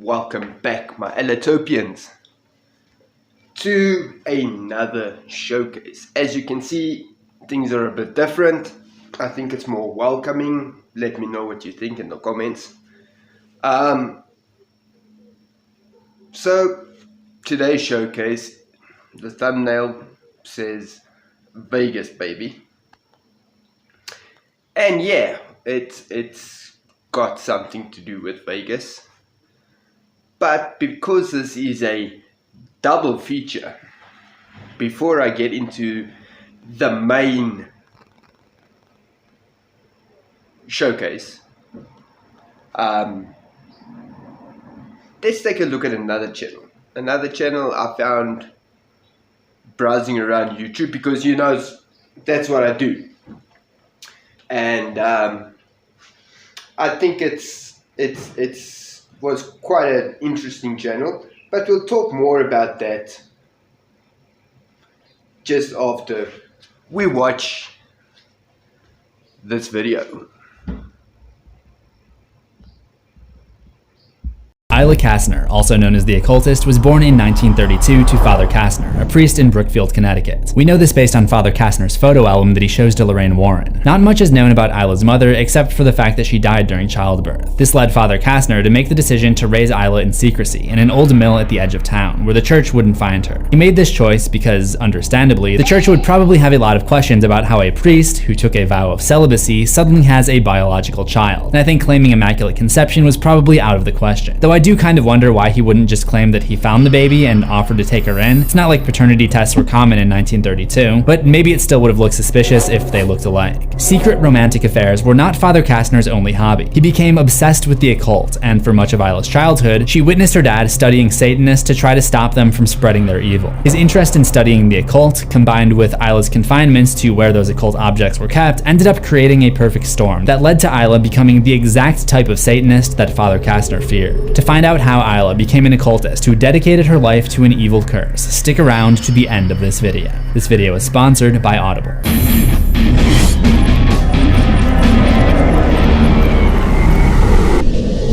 welcome back, my Allotopians, to another showcase. As you can see, things are a bit different. I think it's more welcoming. Let me know what you think in the comments. So today's showcase, the thumbnail says Vegas, baby. And yeah, it's got something to do with Vegas. But because this is a double feature, before I get into the main showcase, let's take a look at another channel. Another channel I found browsing around YouTube, because you know that's what I do. And I think it's was quite an interesting channel, but we'll talk more about that just after we watch this video. Isla Kastner, also known as the occultist, was born in 1932 to Father Kastner, a priest in Brookfield, Connecticut. We know this based on Father Kastner's photo album that he shows to Lorraine Warren. Not much is known about Isla's mother, except for the fact that she died during childbirth. This led Father Kastner to make the decision to raise Isla in secrecy in an old mill at the edge of town, where the church wouldn't find her. He made this choice because, understandably, the church would probably have a lot of questions about how a priest, who took a vow of celibacy, suddenly has a biological child. And I think claiming immaculate conception was probably out of the question. Though I do kind of wonder why he wouldn't just claim that he found the baby and offered to take her in. It's not like paternity tests were common in 1932, but maybe it still would have looked suspicious if they looked alike. Secret romantic affairs were not Father Kastner's only hobby. He became obsessed with the occult, and for much of Isla's childhood, she witnessed her dad studying Satanists to try to stop them from spreading their evil. His interest in studying the occult, combined with Isla's confinements to where those occult objects were kept, ended up creating a perfect storm that led to Isla becoming the exact type of Satanist that Father Kastner feared. To find out how Isla became an occultist who dedicated her life to an evil curse, stick around to the end of this video. This video is sponsored by Audible.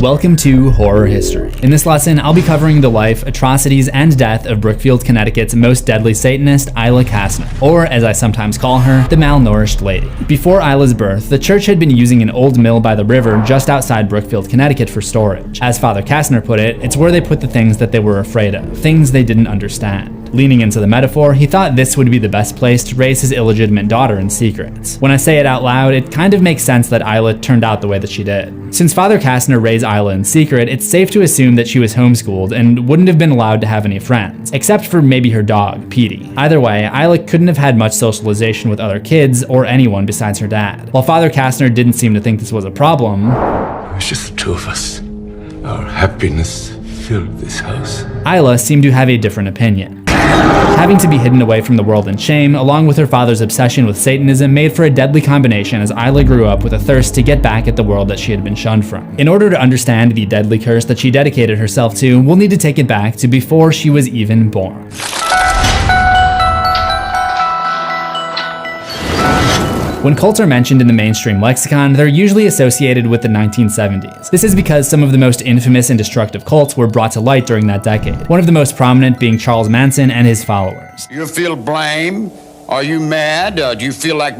Welcome to Horror History. In this lesson, I'll be covering the life, atrocities, and death of Brookfield, Connecticut's most deadly Satanist, Isla Kastner, or as I sometimes call her, the malnourished lady. Before Isla's birth, the church had been using an old mill by the river just outside Brookfield, Connecticut for storage. As Father Kastner put it, it's where they put the things that they were afraid of, things they didn't understand. Leaning into the metaphor, he thought this would be the best place to raise his illegitimate daughter in secret. When I say it out loud, it kind of makes sense that Isla turned out the way that she did. Since Father Kastner raised Isla in secret, it's safe to assume that she was homeschooled and wouldn't have been allowed to have any friends, except for maybe her dog, Petey. Either way, Isla couldn't have had much socialization with other kids or anyone besides her dad. While Father Kastner didn't seem to think this was a problem, it was just the two of us. Our happiness filled this house. Isla seemed to have a different opinion. Having to be hidden away from the world in shame, along with her father's obsession with Satanism, made for a deadly combination as Isla grew up with a thirst to get back at the world that she had been shunned from. In order to understand the deadly curse that she dedicated herself to, we'll need to take it back to before she was even born. When cults are mentioned in the mainstream lexicon, they're usually associated with the 1970s. This is because some of the most infamous and destructive cults were brought to light during that decade, one of the most prominent being Charles Manson and his followers. You feel blame? Are you mad? Do you feel like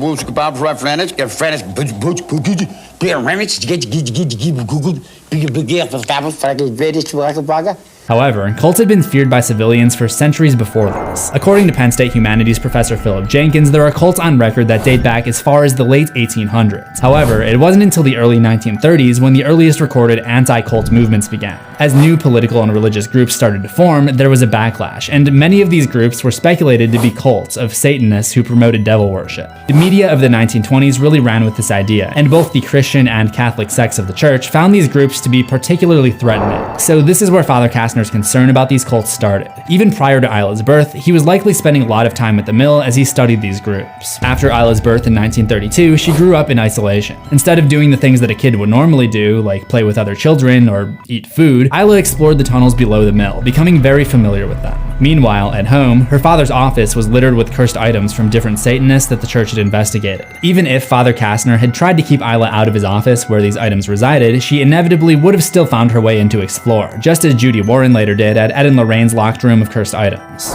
However, cults had been feared by civilians for centuries before this. According to Penn State humanities professor Philip Jenkins, there are cults on record that date back as far as the late 1800s. However, it wasn't until the early 1930s when the earliest recorded anti-cult movements began. As new political and religious groups started to form, there was a backlash, and many of these groups were speculated to be cults of Satanists who promoted devil worship. The media of the 1920s really ran with this idea, and both the Christian and Catholic sects of the church found these groups to be particularly threatening. So this is where Father Kastner's concern about these cults started. Even prior to Isla's birth, he was likely spending a lot of time at the mill as he studied these groups. After Isla's birth in 1932, she grew up in isolation. Instead of doing the things that a kid would normally do, like play with other children or eat food, Isla explored the tunnels below the mill, becoming very familiar with them. Meanwhile, at home, her father's office was littered with cursed items from different Satanists that the church had investigated. Even if Father Kastner had tried to keep Isla out of his office where these items resided, she inevitably would have still found her way in to explore, just as Judy Warren later did at Ed and Lorraine's locked room of cursed items.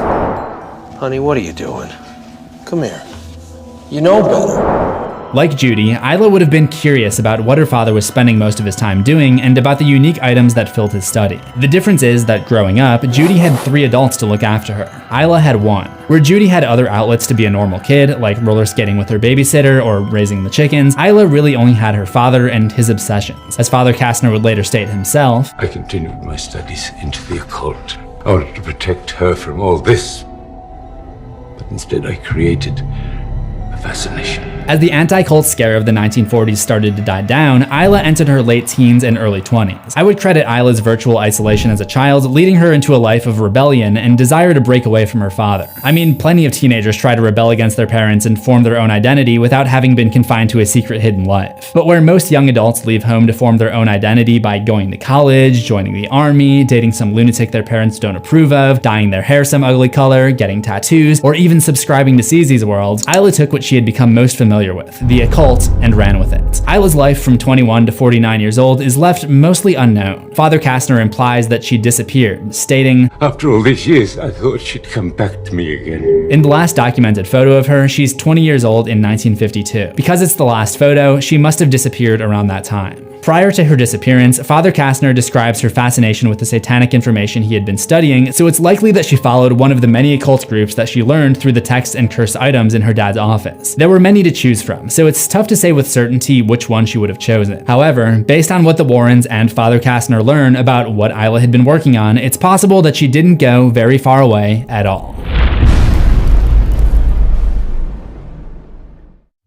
Honey, what are you doing? Come here. You know better. Like Judy, Isla would have been curious about what her father was spending most of his time doing and about the unique items that filled his study. The difference is that growing up, Judy had 3 adults to look after her. Isla had 1. Where Judy had other outlets to be a normal kid, like roller skating with her babysitter or raising the chickens, Isla really only had her father and his obsessions. As Father Kastner would later state himself, I continued my studies into the occult. I wanted to protect her from all this. But instead I created a fascination. As the anti-cult scare of the 1940s started to die down, Isla entered her late teens and early 20s. I would credit Isla's virtual isolation as a child leading her into a life of rebellion and desire to break away from her father. I mean, plenty of teenagers try to rebel against their parents and form their own identity without having been confined to a secret hidden life. But where most young adults leave home to form their own identity by going to college, joining the army, dating some lunatic their parents don't approve of, dyeing their hair some ugly color, getting tattoos, or even subscribing to CZsWorld, Isla took what she had become most familiar with, the occult, and ran with it. Isla's life from 21 to 49 years old is left mostly unknown. Father Kastner implies that she disappeared, stating, After all these years, I thought she'd come back to me again. in the last documented photo of her, she's 20 years old in 1952. Because it's the last photo, she must have disappeared around that time. Prior to her disappearance, Father Kastner describes her fascination with the satanic information he had been studying, so it's likely that she followed one of the many occult groups that she learned through the texts and cursed items in her dad's office. There were many to choose from, so it's tough to say with certainty which one she would have chosen. However, based on what the Warrens and Father Kastner learn about what Isla had been working on, it's possible that she didn't go very far away at all.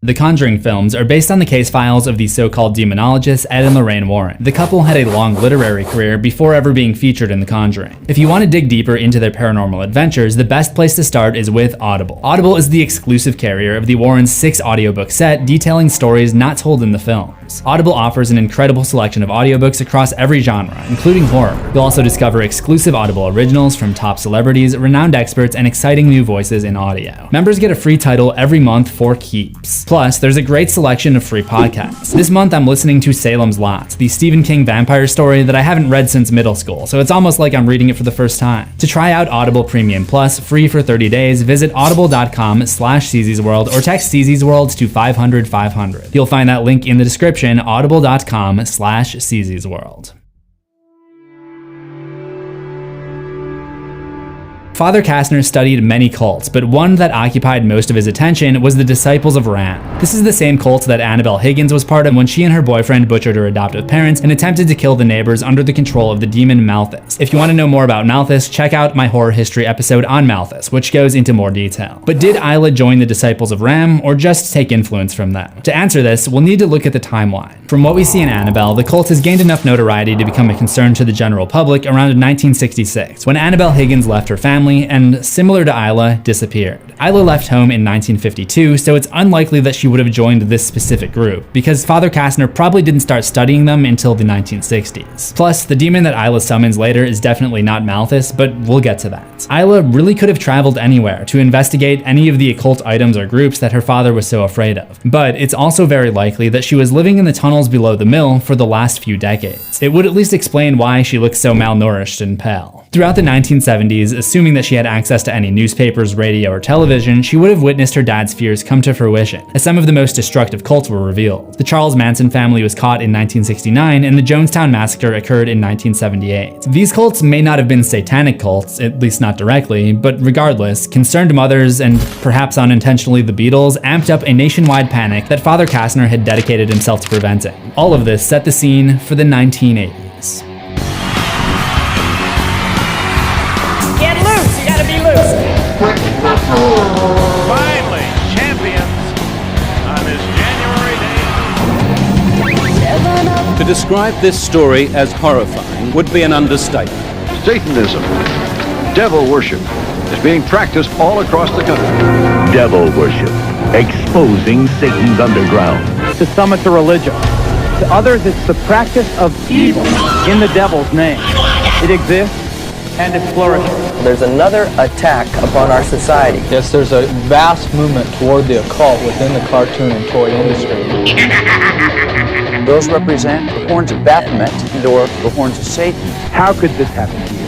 The Conjuring films are based on the case files of the so-called demonologists Ed and Lorraine Warren. The couple had a long literary career before ever being featured in The Conjuring. If you want to dig deeper into their paranormal adventures, the best place to start is with Audible. Audible is the exclusive carrier of the Warrens' 6 audiobook set detailing stories not told in the films. Audible offers an incredible selection of audiobooks across every genre, including horror. You'll also discover exclusive Audible originals from top celebrities, renowned experts, and exciting new voices in audio. Members get a free title every month for keeps. Plus, there's a great selection of free podcasts. This month I'm listening to Salem's Lot, the Stephen King vampire story that I haven't read since middle school, so it's almost like I'm reading it for the first time. To try out Audible Premium Plus free for 30 days, visit audible.com/CZsWorld or text CZsWorld to 500-500. You'll find that link in the description, audible.com/CZsWorld. Father Kastner studied many cults, but one that occupied most of his attention was the Disciples of Ram. This is the same cult that Annabelle Higgins was part of when she and her boyfriend butchered her adoptive parents and attempted to kill the neighbors under the control of the demon Malthus. If you want to know more about Malthus, check out my horror history episode on Malthus, which goes into more detail. But did Isla join the Disciples of Ram, or just take influence from them? To answer this, we'll need to look at the timeline. From what we see in Annabelle, the cult has gained enough notoriety to become a concern to the general public around 1966, when Annabelle Higgins left her family and, similar to Isla, disappeared. Isla left home in 1952, so it's unlikely that she would have joined this specific group, because Father Kastner probably didn't start studying them until the 1960s. Plus, the demon that Isla summons later is definitely not Malthus, but we'll get to that. Isla really could have traveled anywhere to investigate any of the occult items or groups that her father was so afraid of. But it's also very likely that she was living in the tunnels below the mill for the last few decades. It would at least explain why she looks so malnourished and pale. Throughout the 1970s, assuming that she had access to any newspapers, radio, or television, she would have witnessed her dad's fears come to fruition, as some of the most destructive cults were revealed. The Charles Manson family was caught in 1969, and the Jonestown Massacre occurred in 1978. These cults may not have been satanic cults, at least not directly, but regardless, concerned mothers, and perhaps unintentionally the Beatles, amped up a nationwide panic that Father Kastner had dedicated himself to preventing. All of this set the scene for the 1980s. Finally, champions on this January day. To describe this story as horrifying would be an understatement. Satanism, devil worship, is being practiced all across the country. Devil worship, exposing Satan's underground. To some it's a religion. To others it's the practice of evil in the devil's name. It exists and it flourishes. There's another attack upon our society. Yes, there's a vast movement toward the occult within the cartoon and toy industry. Those represent the horns of Baphomet or the horns of Satan. How could this happen to you?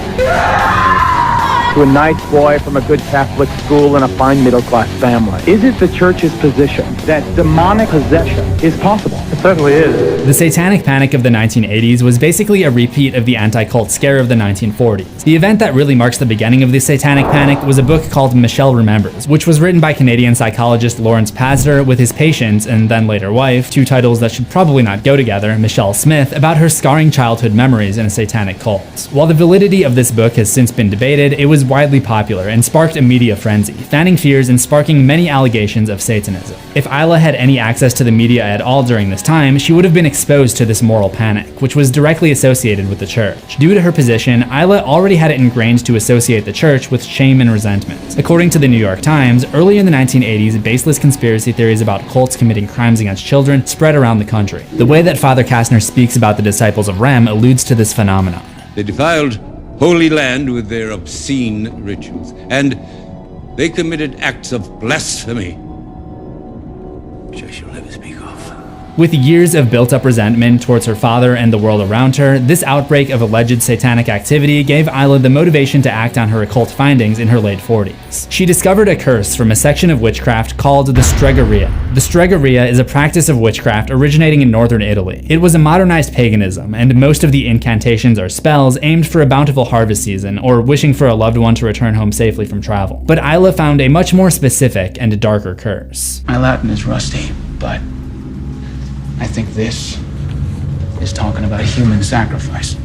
To a nice boy from a good Catholic school and a fine middle-class family. Is it the church's position that demonic possession is possible? It certainly is. The Satanic Panic of the 1980s was basically a repeat of the anti-cult scare of the 1940s. The event that really marks the beginning of the Satanic Panic was a book called Michelle Remembers, which was written by Canadian psychologist Lawrence Pazder with his patient and then later wife, two titles that should probably not go together, Michelle Smith, about her scarring childhood memories in a satanic cult. While the validity of this book has since been debated, it was widely popular and sparked a media frenzy, fanning fears and sparking many allegations of Satanism. If Isla had any access to the media at all during this time, she would have been exposed to this moral panic, which was directly associated with the church. Due to her position, Isla already had it ingrained to associate the church with shame and resentment. According to the New York Times, early in the 1980s, baseless conspiracy theories about cults committing crimes against children spread around the country. The way that Father Kastner speaks about the disciples of Rem alludes to this phenomenon. They defiled Holy Land with their obscene rituals, and they committed acts of blasphemy, which I shall never speak of. With years of built-up resentment towards her father and the world around her, this outbreak of alleged satanic activity gave Isla the motivation to act on her occult findings in her late 40s. She discovered a curse from a section of witchcraft called the Stregoria. The Stregoria is a practice of witchcraft originating in northern Italy. It was a modernized paganism, and most of the incantations are spells aimed for a bountiful harvest season or wishing for a loved one to return home safely from travel. But Isla found a much more specific and darker curse. My Latin is rusty, but I think this is talking about human sacrifice.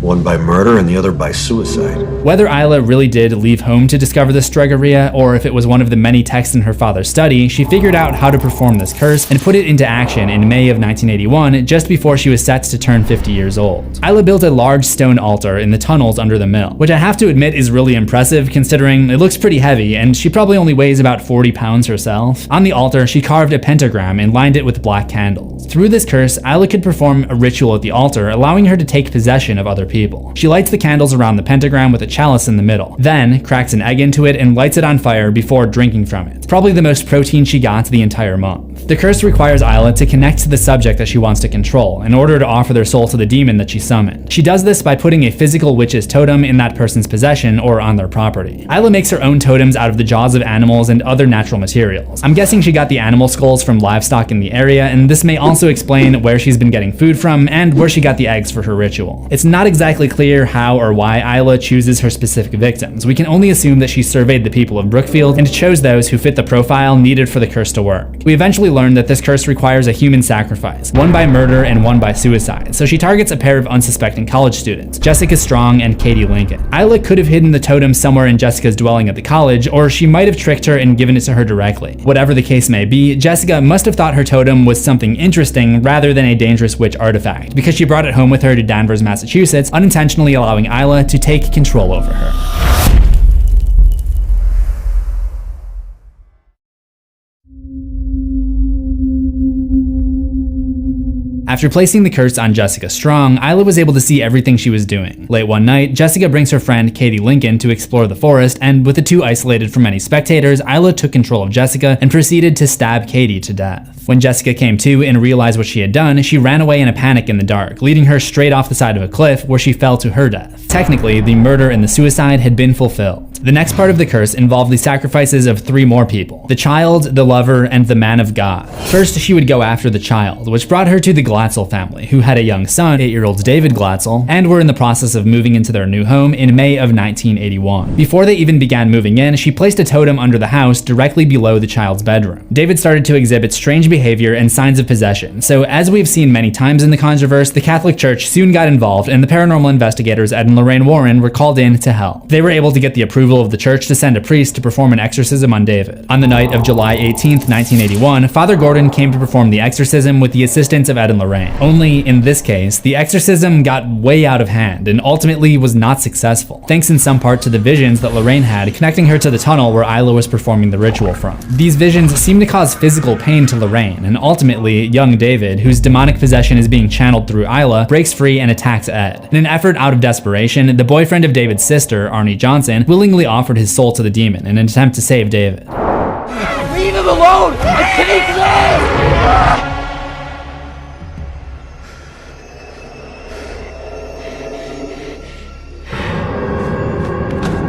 One by murder and the other by suicide. Whether Isla really did leave home to discover the Stregoria, or if it was one of the many texts in her father's study, she figured out how to perform this curse and put it into action in May of 1981, just before she was set to turn 50 years old. Isla built a large stone altar in the tunnels under the mill, which I have to admit is really impressive considering it looks pretty heavy and she probably only weighs about 40 pounds herself. On the altar, she carved a pentagram and lined it with black candles. Through this curse, Isla could perform a ritual at the altar, allowing her to take possession of other people. She lights the candles around the pentagram with a chalice in the middle, then cracks an egg into it and lights it on fire before drinking from it. Probably the most protein she got the entire month. The curse requires Isla to connect to the subject that she wants to control in order to offer their soul to the demon that she summoned. She does this by putting a physical witch's totem in that person's possession or on their property. Isla makes her own totems out of the jaws of animals and other natural materials. I'm guessing she got the animal skulls from livestock in the area, and this may also explain where she's been getting food from and where she got the eggs for her ritual. It's not exactly clear how or why Isla chooses her specific victims. We can only assume that she surveyed the people of Brookfield and chose those who fit the profile needed for the curse to work. We eventually learned that this curse requires a human sacrifice, one by murder and one by suicide, so she targets a pair of unsuspecting college students, Jessica Strong and Katie Lincoln. Isla could have hidden the totem somewhere in Jessica's dwelling at the college, or she might have tricked her and given it to her directly. Whatever the case may be, Jessica must have thought her totem was something interesting rather than a dangerous witch artifact, because she brought it home with her to Danvers, Massachusetts, unintentionally allowing Isla to take control over her. After placing the curse on Jessica Strong, Isla was able to see everything she was doing. Late one night, Jessica brings her friend Katie Lincoln to explore the forest, and with the two isolated from any spectators, Isla took control of Jessica and proceeded to stab Katie to death. When Jessica came to and realized what she had done, she ran away in a panic in the dark, leading her straight off the side of a cliff where she fell to her death. Technically, the murder and the suicide had been fulfilled. The next part of the curse involved the sacrifices of 3 more people: the child, the lover, and the man of God. First, she would go after the child, which brought her to the Glatzel family, who had a young son, 8-year-old David Glatzel, and were in the process of moving into their new home in May of 1981. Before they even began moving in, she placed a totem under the house directly below the child's bedroom. David started to exhibit strange behavior and signs of possession, so as we've seen many times in the Controverse, the Catholic Church soon got involved and the paranormal investigators Ed and Lorraine Warren were called in to help. They were able to get the approval approval of the church to send a priest to perform an exorcism on David. On the night of July 18th, 1981, Father Gordon came to perform the exorcism with the assistance of Ed and Lorraine. Only, in this case, the exorcism got way out of hand and ultimately was not successful, thanks in some part to the visions that Lorraine had connecting her to the tunnel where Isla was performing the ritual from. These visions seem to cause physical pain to Lorraine, and ultimately, young David, whose demonic possession is being channeled through Isla, breaks free and attacks Ed. In an effort out of desperation, the boyfriend of David's sister, Arnie Johnson, willingly offered his soul to the demon in an attempt to save David. Leave him alone! I can't live!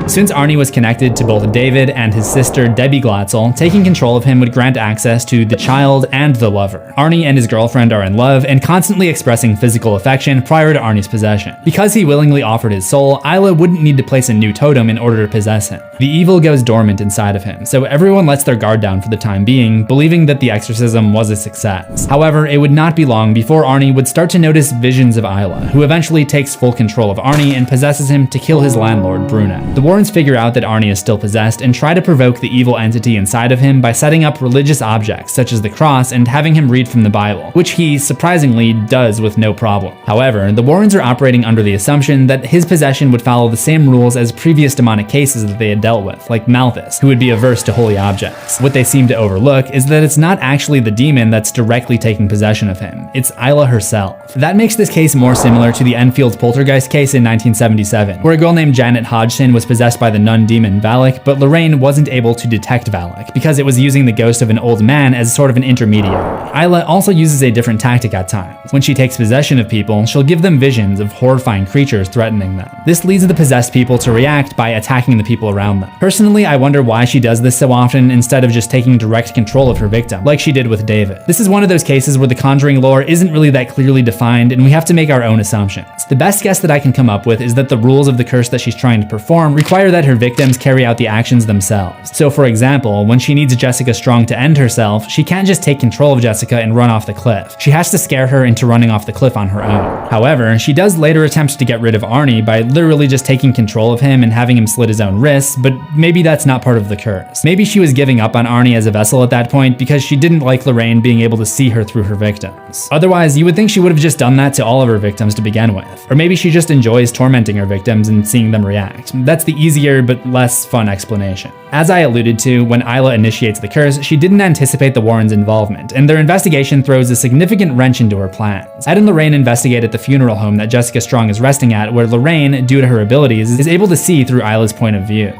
Since Arnie was connected to both David and his sister Debbie Glatzel, taking control of him would grant access to the child and the lover. Arnie and his girlfriend are in love and constantly expressing physical affection prior to Arnie's possession. Because he willingly offered his soul, Isla wouldn't need to place a new totem in order to possess him. The evil goes dormant inside of him, so everyone lets their guard down for the time being, believing that the exorcism was a success. However, it would not be long before Arnie would start to notice visions of Isla, who eventually takes full control of Arnie and possesses him to kill his landlord, Bruno. The Warrens figure out that Arnie is still possessed and try to provoke the evil entity inside of him by setting up religious objects such as the cross and having him read from the Bible, which he surprisingly does with no problem. However, the Warrens are operating under the assumption that his possession would follow the same rules as previous demonic cases that they had dealt with, like Malthus, who would be averse to holy objects. What they seem to overlook is that it's not actually the demon that's directly taking possession of him, it's Isla herself. That makes this case more similar to the Enfield poltergeist case in 1977, where a girl named Janet Hodgson was possessed by the nun demon Valak, but Lorraine wasn't able to detect Valak because it was using the ghost of an old man as sort of an intermediary. Isla also uses a different tactic at times. When she takes possession of people, she'll give them visions of horrifying creatures threatening them. This leads the possessed people to react by attacking the people around them. Personally, I wonder why she does this so often instead of just taking direct control of her victim, like she did with David. This is one of those cases where the Conjuring lore isn't really that clearly defined and we have to make our own assumptions. The best guess that I can come up with is that the rules of the curse that she's trying to perform require that her victims carry out the actions themselves. So for example, when she needs Jessica Strong to end herself, she can't just take control of Jessica and run off the cliff. She has to scare her into running off the cliff on her own. However, she does later attempt to get rid of Arnie by literally just taking control of him and having him slit his own wrists, but maybe that's not part of the curse. Maybe she was giving up on Arnie as a vessel at that point because she didn't like Lorraine being able to see her through her victims. Otherwise, you would think she would have just done that to all of her victims to begin with. Or maybe she just enjoys tormenting her victims and seeing them react. That's the easier but less fun explanation. As I alluded to, when Isla initiates the curse, she didn't anticipate the Warrens' involvement, and their investigation throws a significant wrench into her plans. Ed and Lorraine investigate at the funeral home that Jessica Strong is resting at, where Lorraine, due to her abilities, is able to see through Isla's point of view.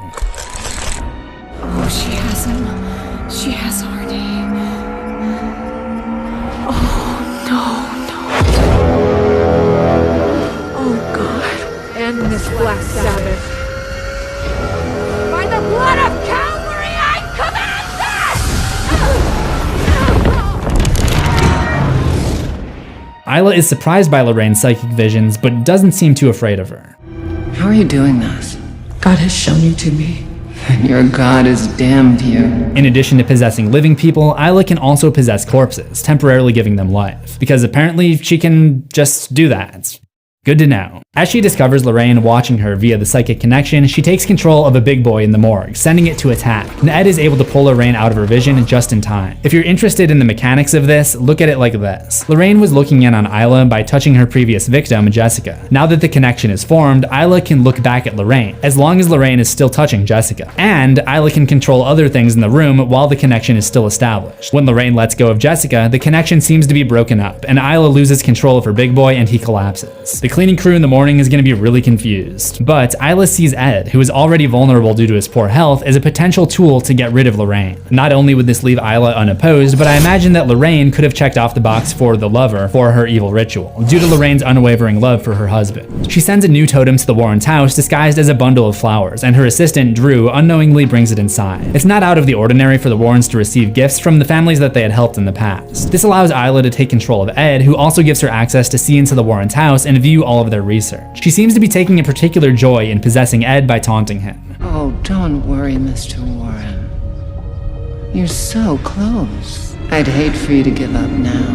Oh, she has him. She has Arnie. Oh, no. Oh, God. End this Black Sabbath. By the blood of Calvary, I command this! Isla is surprised by Lorraine's psychic visions, but doesn't seem too afraid of her. How are you doing this? God has shown you to me. And your God has damned you. In addition to possessing living people, Isla can also possess corpses, temporarily giving them life, because apparently she can just do that. Good to know. As she discovers Lorraine watching her via the psychic connection, she takes control of a big boy in the morgue, sending it to attack, and Ed is able to pull Lorraine out of her vision just in time. If you're interested in the mechanics of this, look at it like this. Lorraine was looking in on Isla by touching her previous victim, Jessica. Now that the connection is formed, Isla can look back at Lorraine, as long as Lorraine is still touching Jessica. And Isla can control other things in the room while the connection is still established. When Lorraine lets go of Jessica, the connection seems to be broken up, and Isla loses control of her big boy and he collapses. The cleaning crew in the morning is going to be really confused. But Isla sees Ed, who is already vulnerable due to his poor health, as a potential tool to get rid of Lorraine. Not only would this leave Isla unopposed, but I imagine that Lorraine could have checked off the box for the lover for her evil ritual, due to Lorraine's unwavering love for her husband. She sends a new totem to the Warrens' house disguised as a bundle of flowers, and her assistant, Drew, unknowingly brings it inside. It's not out of the ordinary for the Warrens to receive gifts from the families that they had helped in the past. This allows Isla to take control of Ed, who also gives her access to see into the Warrens' house and view all of their research. She seems to be taking a particular joy in possessing Ed by taunting him. Oh, don't worry, Mr. Warren. You're so close. I'd hate for you to give up now.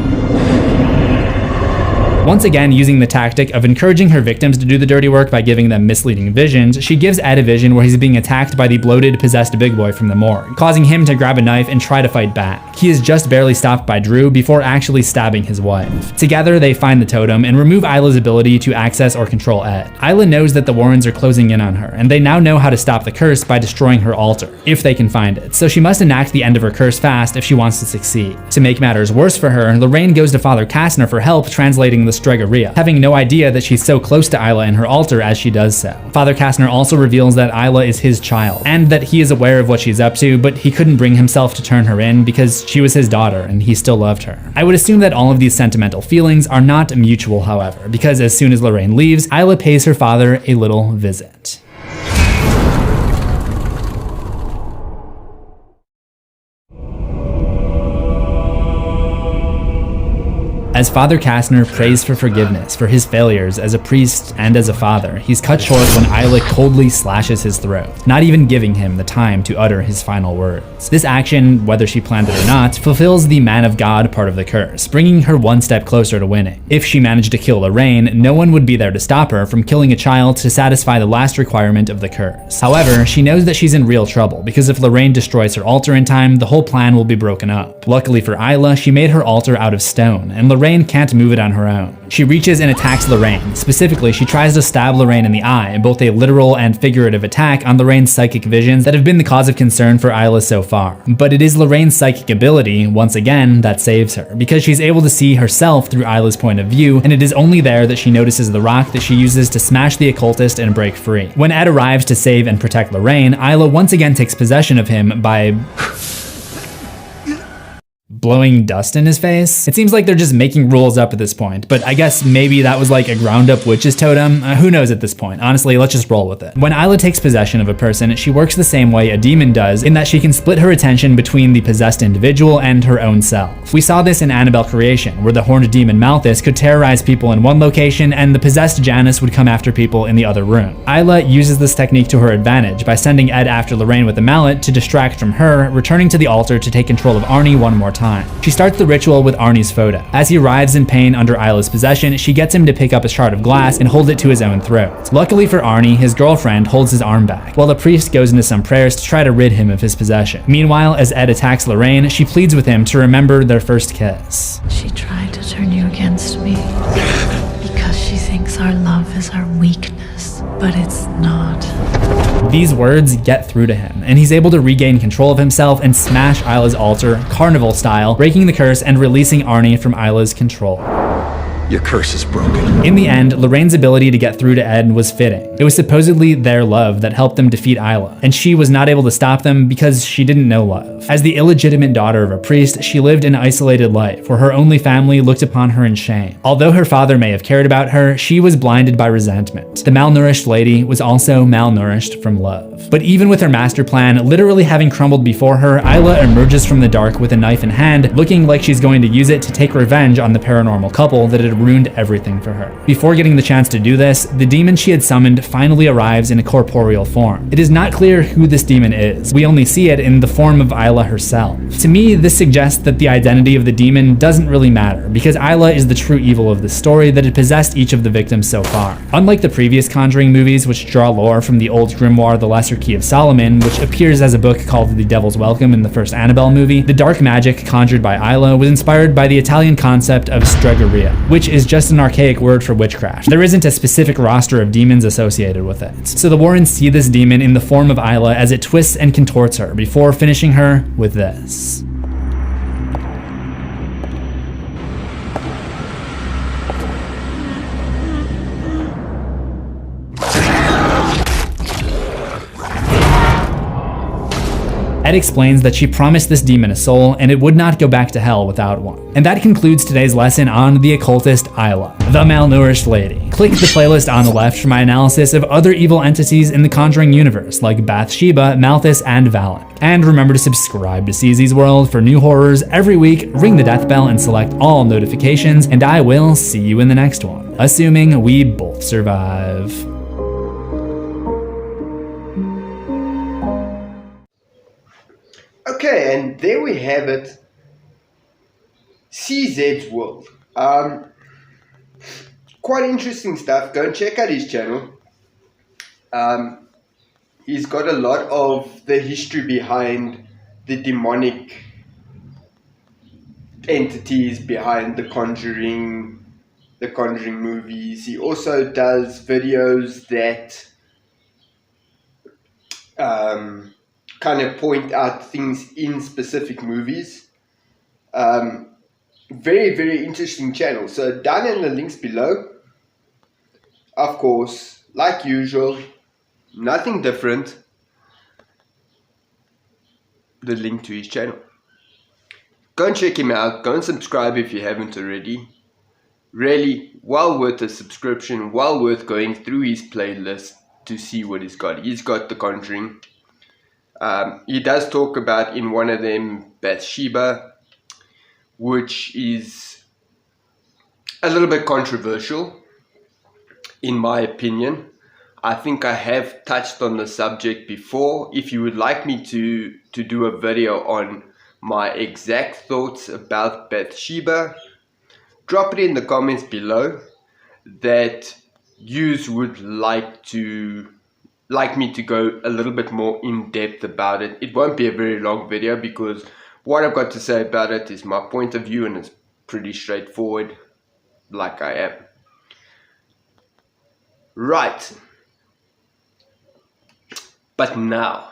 Once again, using the tactic of encouraging her victims to do the dirty work by giving them misleading visions, she gives Ed a vision where he's being attacked by the bloated, possessed big boy from the morgue, causing him to grab a knife and try to fight back. He is just barely stopped by Drew before actually stabbing his wife. Together, they find the totem and remove Isla's ability to access or control Ed. Isla knows that the Warrens are closing in on her, and they now know how to stop the curse by destroying her altar, if they can find it, so she must enact the end of her curse fast if she wants to succeed. To make matters worse for her, Lorraine goes to Father Kastner for help translating the Stregoria, having no idea that she's so close to Isla and her altar as she does so. Father Kastner also reveals that Isla is his child, and that he is aware of what she's up to, but he couldn't bring himself to turn her in because she was his daughter and he still loved her. I would assume that all of these sentimental feelings are not mutual, however, because as soon as Lorraine leaves, Isla pays her father a little visit. As Father Kastner prays for forgiveness for his failures as a priest and as a father, he's cut short when Isla coldly slashes his throat, not even giving him the time to utter his final words. This action, whether she planned it or not, fulfills the man of God part of the curse, bringing her one step closer to winning. If she managed to kill Lorraine, no one would be there to stop her from killing a child to satisfy the last requirement of the curse. However, she knows that she's in real trouble, because if Lorraine destroys her altar in time, the whole plan will be broken up. Luckily for Isla, she made her altar out of stone, and Lorraine can't move it on her own. She reaches and attacks Lorraine. Specifically, she tries to stab Lorraine in the eye, both a literal and figurative attack on Lorraine's psychic visions that have been the cause of concern for Isla so far. But it is Lorraine's psychic ability, once again, that saves her, because she's able to see herself through Isla's point of view, and it is only there that she notices the rock that she uses to smash the occultist and break free. When Ed arrives to save and protect Lorraine, Isla once again takes possession of him by blowing dust in his face. It seems like they're just making rules up at this point, but I guess maybe that was like a ground up witch's totem. Who knows at this point? Honestly, let's just roll with it. When Isla takes possession of a person, she works the same way a demon does, in that she can split her attention between the possessed individual and her own self. We saw this in Annabelle Creation, where the horned demon Malthus could terrorize people in one location and the possessed Janus would come after people in the other room. Isla uses this technique to her advantage by sending Ed after Lorraine with a mallet to distract from her, returning to the altar to take control of Arnie one more time. She starts the ritual with Arnie's photo. As he writhes in pain under Isla's possession, she gets him to pick up a shard of glass and hold it to his own throat. Luckily for Arnie, his girlfriend holds his arm back, while the priest goes into some prayers to try to rid him of his possession. Meanwhile, as Ed attacks Lorraine, she pleads with him to remember their first kiss. She tried to turn you against me because she thinks our love is our weakness, but it's not. These words get through to him, and he's able to regain control of himself and smash Isla's altar, carnival style, breaking the curse and releasing Arnie from Isla's control. Your curse is broken. In the end, Lorraine's ability to get through to Ed was fitting. It was supposedly their love that helped them defeat Isla, and she was not able to stop them because she didn't know love. As the illegitimate daughter of a priest, she lived an isolated life where her only family looked upon her in shame. Although her father may have cared about her, she was blinded by resentment. The malnourished lady was also malnourished from love. But even with her master plan literally having crumbled before her, Isla emerges from the dark with a knife in hand, looking like she's going to use it to take revenge on the paranormal couple that had ruined everything for her. Before getting the chance to do this, the demon she had summoned finally arrives in a corporeal form. It is not clear who this demon is. We only see it in the form of Isla herself. To me, this suggests that the identity of the demon doesn't really matter, because Isla is the true evil of the story that had possessed each of the victims so far. Unlike the previous Conjuring movies, which draw lore from the old grimoire The Lesser Key of Solomon, which appears as a book called The Devil's Welcome in the first Annabelle movie, the dark magic conjured by Isla was inspired by the Italian concept of Stregoria, which is just an archaic word for witchcraft. There isn't a specific roster of demons associated with it. So the Warrens see this demon in the form of Isla as it twists and contorts her before finishing her with this. Ed explains that she promised this demon a soul and it would not go back to hell without one. And that concludes today's lesson on the occultist Isla, the malnourished lady. Click the playlist on the left for my analysis of other evil entities in the Conjuring universe like Bathsheba, Malthus, and Valak. And remember to subscribe to CZsWorld for new horrors every week, ring the death bell and select all notifications, and I will see you in the next one, assuming we both survive. Okay, and there we have it. CZsWorld. quite interesting stuff. Go and check out his channel. He's got a lot of the history behind the demonic entities behind the Conjuring movies. He also does videos that kind of point out things in specific movies. Very, very interesting channel. So down in the links below, of course, like usual, nothing different, the link to his channel. Go and check him out. Go and subscribe if you haven't already. Really well worth a subscription, well worth going through his playlist to see what he's got. He's got The Conjuring. He does talk about in one of them Bathsheba, which is a little bit controversial in my opinion. I think I have touched on the subject before. If you would like me to do a video on my exact thoughts about Bathsheba, drop it in the comments below that yous would like me to go a little bit more in depth about it. It won't be a very long video because what I've got to say about it is my point of view, and it's pretty straightforward, like I am. Right. But now,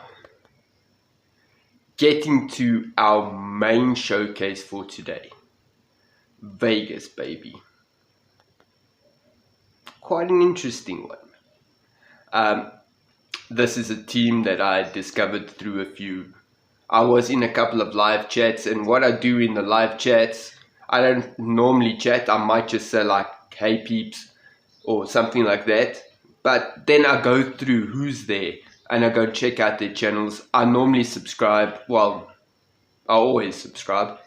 getting to our main showcase for today. Vegas, baby. Quite an interesting one. This is a team that I discovered through I was in a couple of live chats, and what I do in the live chats, I don't normally chat. I might just say like, hey peeps, or something like that. But then I go through who's there, and I go check out their channels. I normally subscribe. Well, I always subscribe.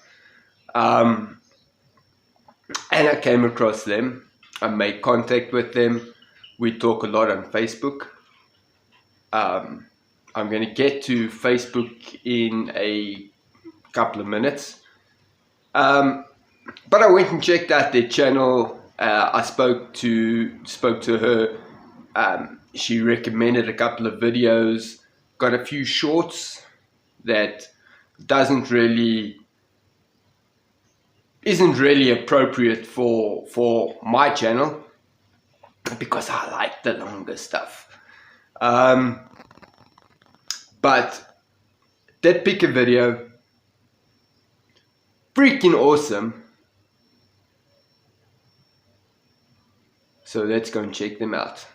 And I came across them. I made contact with them. We talk a lot on Facebook. I'm going to get to Facebook in a couple of minutes. But I went and checked out their channel. I spoke to her. She recommended a couple of videos. Got a few shorts that isn't really appropriate for my channel because I like the longer stuff. But did pick a video, freaking awesome. So let's go and check them out.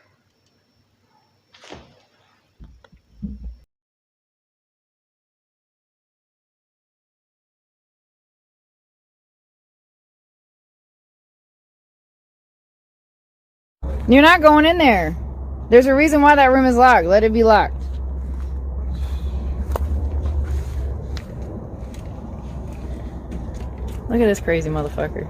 You're not going in there. There's a reason why that room is locked. Let it be locked. Look at this crazy motherfucker.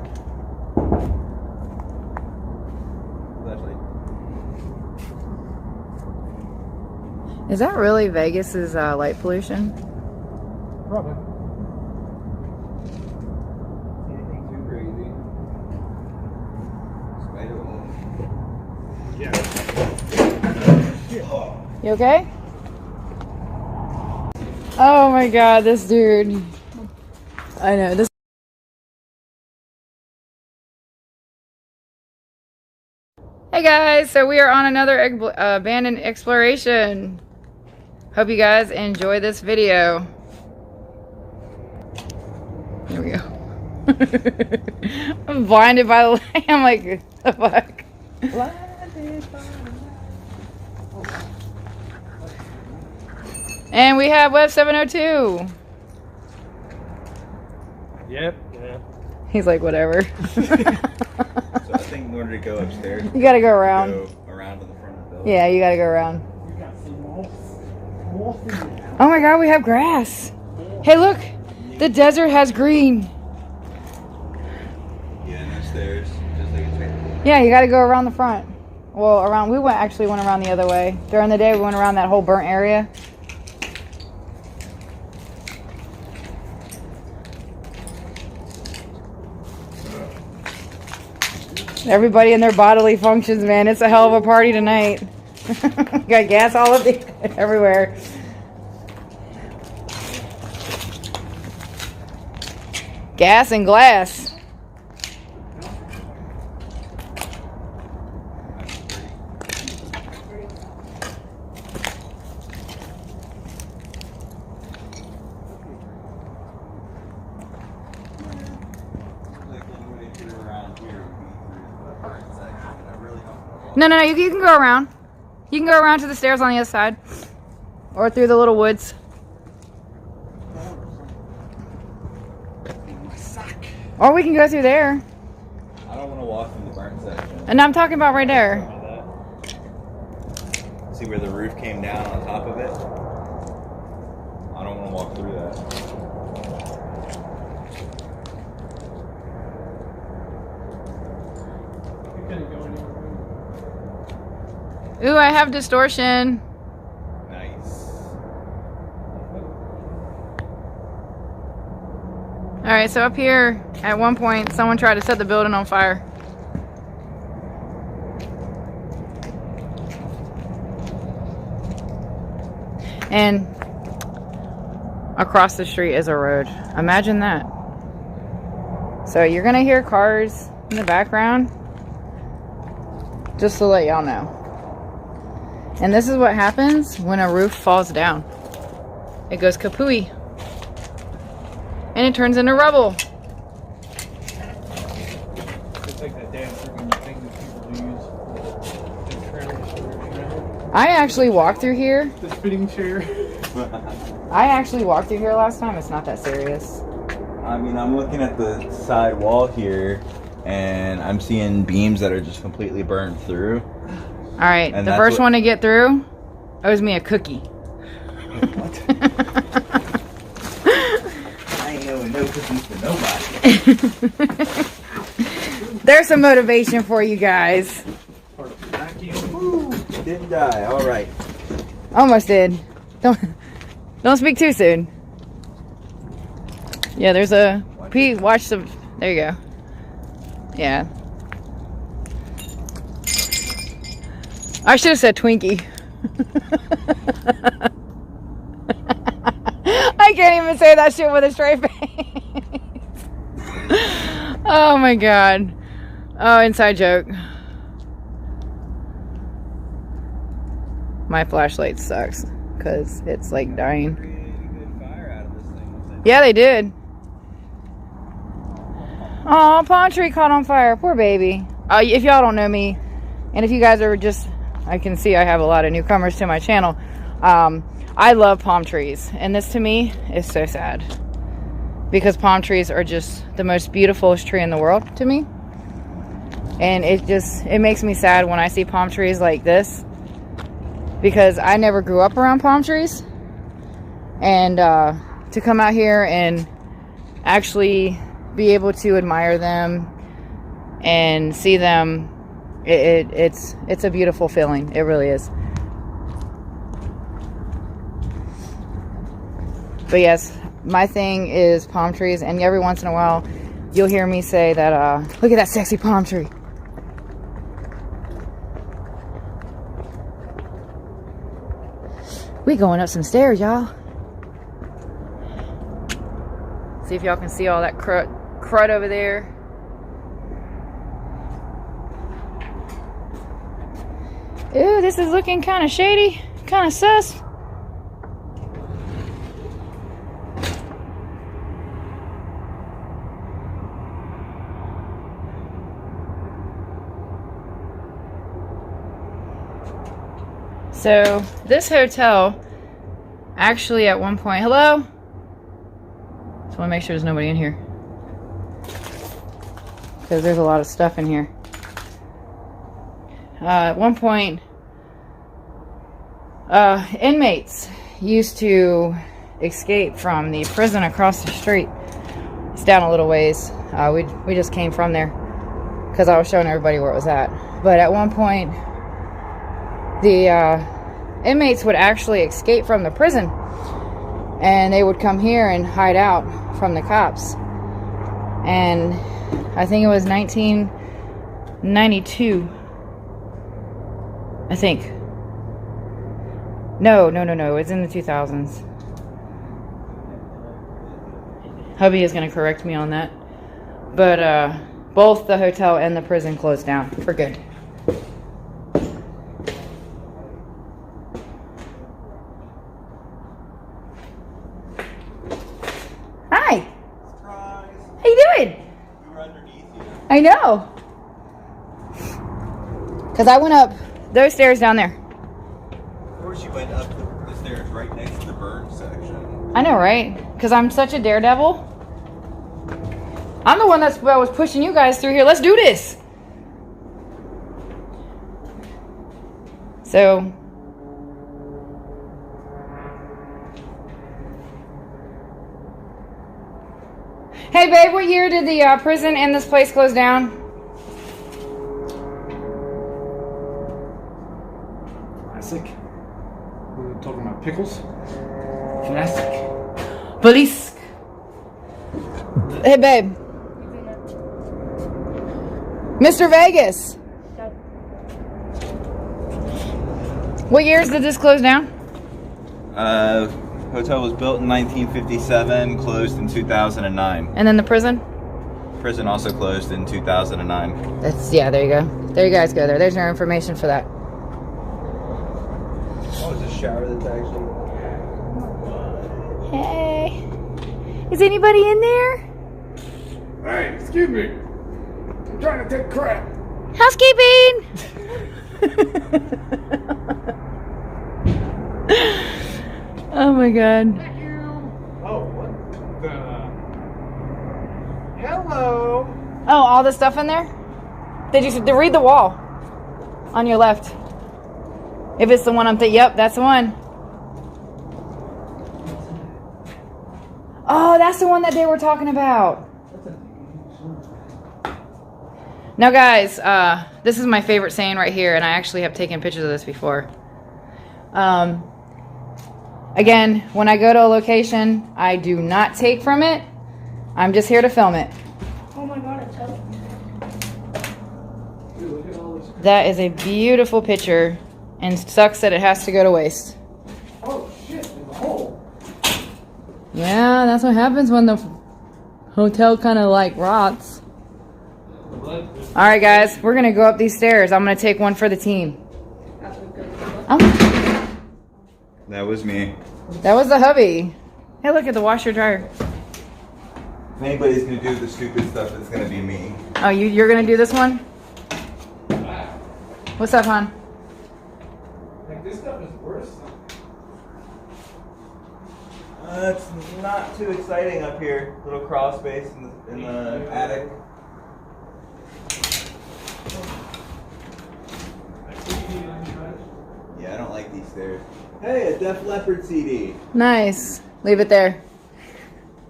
Is that really Vegas's light pollution? Probably. You okay? Oh my god, this dude. I know, this. Hey guys, so we are on another abandoned exploration. Hope you guys enjoy this video. Here we go. I'm blinded by the light. I'm like, the fuck? Blinded by the light. And we have Web 702. Yep. Yeah. He's like, whatever. So I think in order to go upstairs, you gotta go around. Go around to the front of the building. Yeah, you gotta go around. Oh my god, we have grass. Hey, look, the desert has green. Yeah, and the stairs, just like it's right. Yeah, you gotta go around the front. Well, around. We actually went around the other way during the day. We went around that whole burnt area. Everybody in their bodily functions, man. It's a hell of a party tonight. Got gas all up everywhere. Gas and glass. No, you can go around. You can go around to the stairs on the other side. Or through the little woods. Or we can go through there. I don't want to walk in the burn section. And I'm talking about right there. See where the roof came down on top of it? I don't want to walk through that. Ooh, I have distortion. Nice. Alright, so up here, at one point, someone tried to set the building on fire. And across the street is a road. Imagine that. So you're gonna hear cars in the background. Just to let y'all know. And this is what happens when a roof falls down. It goes kapooey. And it turns into rubble. It's like that damn freaking thing that people use. The trailer. I actually walked through here. The spinning chair. I actually walked through here last time. It's not that serious. I mean, I'm looking at the side wall here, and I'm seeing beams that are just completely burned through. Alright, the first one to get through owes me a cookie. What? I ain't owing no cookies to nobody. There's some motivation for you guys. Woo, didn't die. All right. Almost did. Don't speak too soon. Yeah, there's a Pete. Watch some. There you go. Yeah. I should have said Twinkie. I can't even say that shit with a straight face. Oh my god. Oh, inside joke. My flashlight sucks because it's like dying. Yeah, they did. Oh, palm tree caught on fire. Poor baby. If y'all don't know me, and if you guys are just, I can see I have a lot of newcomers to my channel. I love palm trees, and this to me is so sad because palm trees are just the most beautiful tree in the world to me, and it makes me sad when I see palm trees like this because I never grew up around palm trees, and to come out here and actually be able to admire them and see them, it's a beautiful feeling. It really is. But yes, my thing is palm trees, and every once in a while you'll hear me say that look at that sexy palm tree. We going up some stairs, y'all. See if y'all can see all that crud over there. Ooh, this is looking kind of shady, kind of sus. So this hotel actually at one point, hello? Just want to make sure there's nobody in here because there's a lot of stuff in here. At one point, inmates used to escape from the prison across the street. It's down a little ways. We just came from there because I was showing everybody where it was at. But at one point, the inmates would actually escape from the prison, and they would come here and hide out from the cops. And I think it was 92. I think. No. It's in the 2000s. Hubby is going to correct me on that. But both the hotel and the prison closed down for good. Hi. Surprise. How you doing? We were underneath you. I know. Because I went up those stairs down there. Of course you went up the stairs right next to the burn section. I know, right? Because I'm such a daredevil. I'm the one that was pushing you guys through here. Let's do this. So. Hey, babe, what year did the prison and this place close down? Classic. We're talking about pickles. Classic. Police. Hey, babe. Mr. Vegas. What years did this close down? Hotel was built in 1957, closed in 2009. And then the prison? Prison also closed in 2009. Yeah, there you go. There you guys go there. There's your information for that. Oh, it's a shower that's actually... Hey. Is anybody in there? Hey, excuse me. I'm trying to take crap. Housekeeping! Oh my god. Oh, what the... Hello. Oh, all the stuff in there? Did you read the wall on your left? If it's the one I'm thinking, yep, that's the one. Oh, that's the one that they were talking about. Now, guys, this is my favorite saying right here, and I actually have taken pictures of this before. Again, when I go to a location, I do not take from it. I'm just here to film it. Oh my god, it's heavy. That is a beautiful picture, and sucks that it has to go to waste. Oh shit, in the hole. Yeah, that's what happens when the hotel kind of like rots. Alright guys, we're going to go up these stairs. I'm going to take one for the team. Oh. That was me. That was the hubby. Hey, look at the washer dryer. If anybody's going to do the stupid stuff, it's going to be me. Oh, you're going to do this one? What's up, hon? Like, this stuff is worse. It's not too exciting up here. Little crawl space in the attic. Yeah, I don't like these stairs. Hey, a Def Leppard CD. Nice. Leave it there.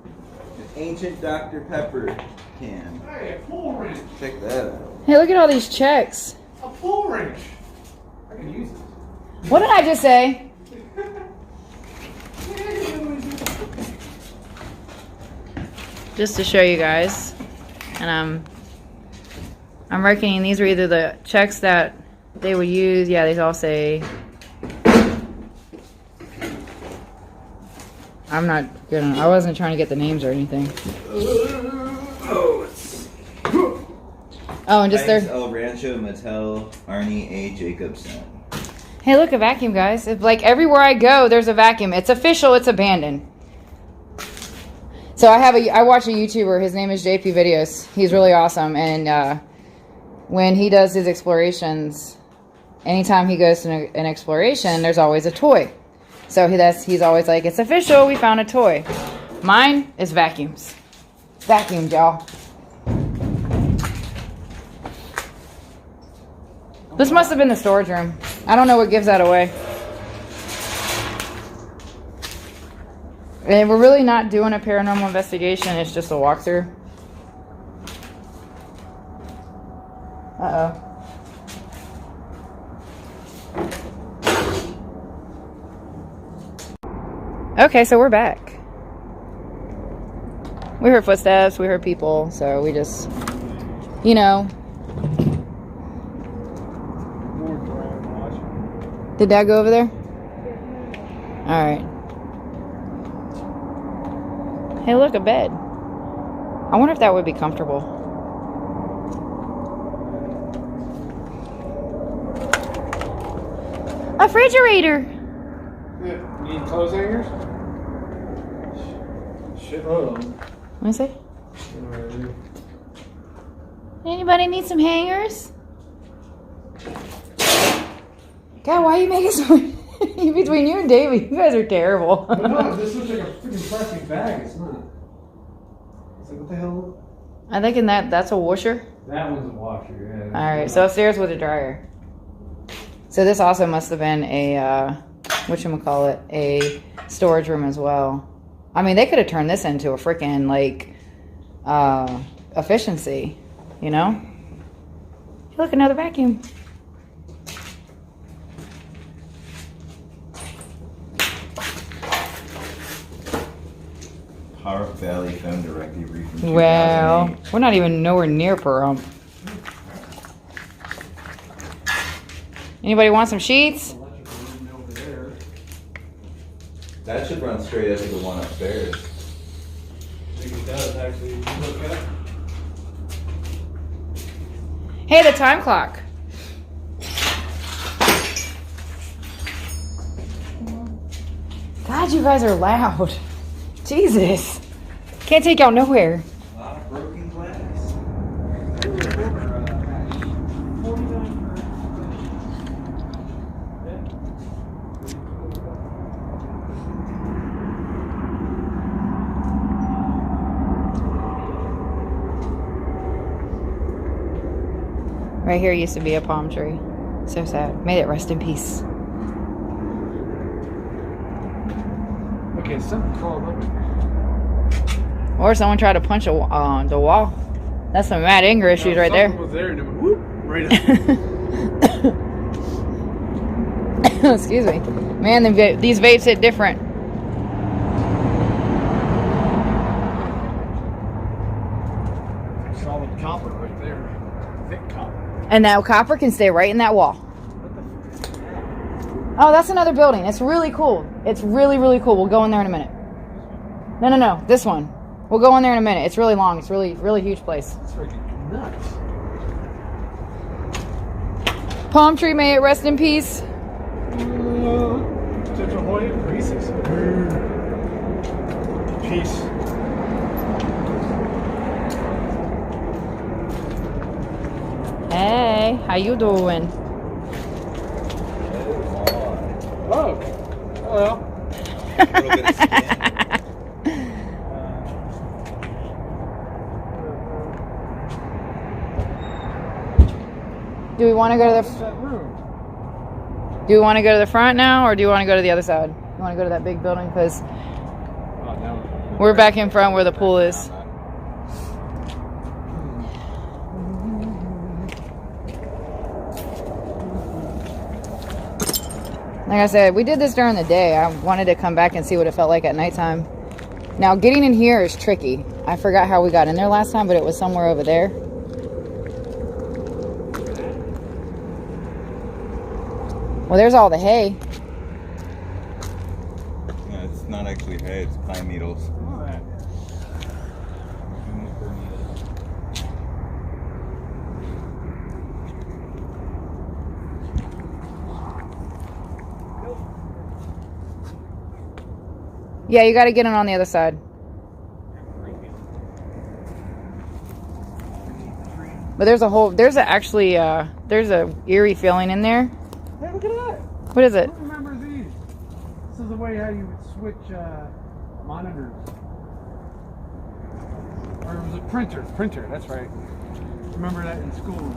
An ancient Dr. Pepper can. Hey, a pull wrench. Check that out. Hey, look at all these checks. A pull wrench. I can use it. What did I just say? Just to show you guys, and I'm reckoning these are either the checks that they would use. Yeah, these all say. I'm not gonna. I wasn't trying to get the names or anything. Oh, and just there. El Rancho Mattel, Arnie A. Jacobson. Hey, look, a vacuum, guys. It's like everywhere I go, there's a vacuum. It's official. It's abandoned. So I watch a YouTuber. His name is JP Videos. He's really awesome, and when he does his explorations, anytime he goes to an exploration, there's always a toy. So he's always like, it's official. We found a toy. Mine is vacuums. Vacuums, y'all. This must have been the storage room. I don't know what gives that away. And we're really not doing a paranormal investigation. It's just a walkthrough. Uh-oh. Okay, so we're back. We heard footsteps, we heard people, so we just, you know, Did Dad go over there? Alright. Hey, look, a bed. I wonder if that would be comfortable. A refrigerator! Need clothes hangers? Shitload of them. Let me see. Anybody need some hangers? God, why are you making so much? Between you and Davey, you guys are terrible. No, this looks like a freaking plastic bag. It's not. It's like, what the hell? I'm thinking that's a washer. That one's a washer, yeah. Alright, so upstairs with a dryer. So this also must have been a, whatchamacallit, a storage room as well. I mean, they could have turned this into a freaking, like, efficiency, you know? Hey, look, another vacuum. Power Valley film directly read from 2008. Well, we're not even nowhere near Pahrump. Anybody want some sheets? That should run straight into the one upstairs. I think it does, actually. Look at it. Hey, the time clock. God, you guys are loud. Jesus. Can't take y'all nowhere. A lot of broken glass. Right here used to be a palm tree. So sad. May it rest in peace. Okay, something crawled up. Or someone tried to punch the wall. That's some Matt anger issues right there. Was there and it went whoop, right up. Excuse me. Man, these vapes hit different. Solid copper right there. Thick copper. And that copper can stay right in that wall. Oh, that's another building. It's really cool. It's really, really cool. We'll go in there in a minute. No. This one. We'll go in there in a minute. It's really long. It's really, really huge place. It's freaking nuts. Palm tree, may it rest in peace. Reese's. Peace. Hey, how you doing? Oh. Hello. Do we want to go to the Do we want to go to the front now, or do you want to go to the other side? You want to go to that big building because we're back in front where the pool is. Like I said, we did this during the day. I wanted to come back and see what it felt like at nighttime. Now, getting in here is tricky. I forgot how we got in there last time, but it was somewhere over there. Well, there's all the hay. Yeah, it's not actually hay, it's pine needles. Yeah, you got to get in on the other side. But there's a eerie feeling in there. Hey, look at that. What is it? Who remembers these? This is the way how you would switch monitors. Or it was a printer. Printer, that's right. Remember that in school.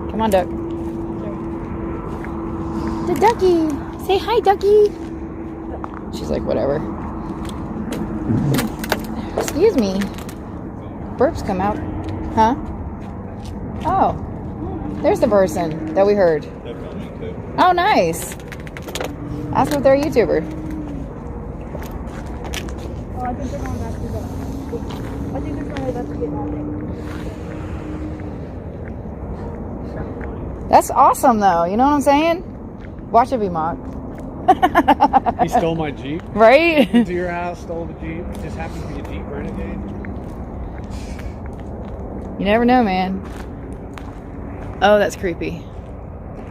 Come on, duck. The ducky. Say hi, ducky. She's like, whatever. Excuse me. Burps come out. Huh? Oh. There's the person that we heard. Oh, nice. Ask if they're a YouTuber. Oh, I think they're going back to the... I think they're going back to get all day. That's awesome, though. You know what I'm saying? Watch it be mocked. He stole my Jeep. Right? Into your house, stole the Jeep. It just happened to be a Jeep Renegade. You never know, man. Oh, that's creepy.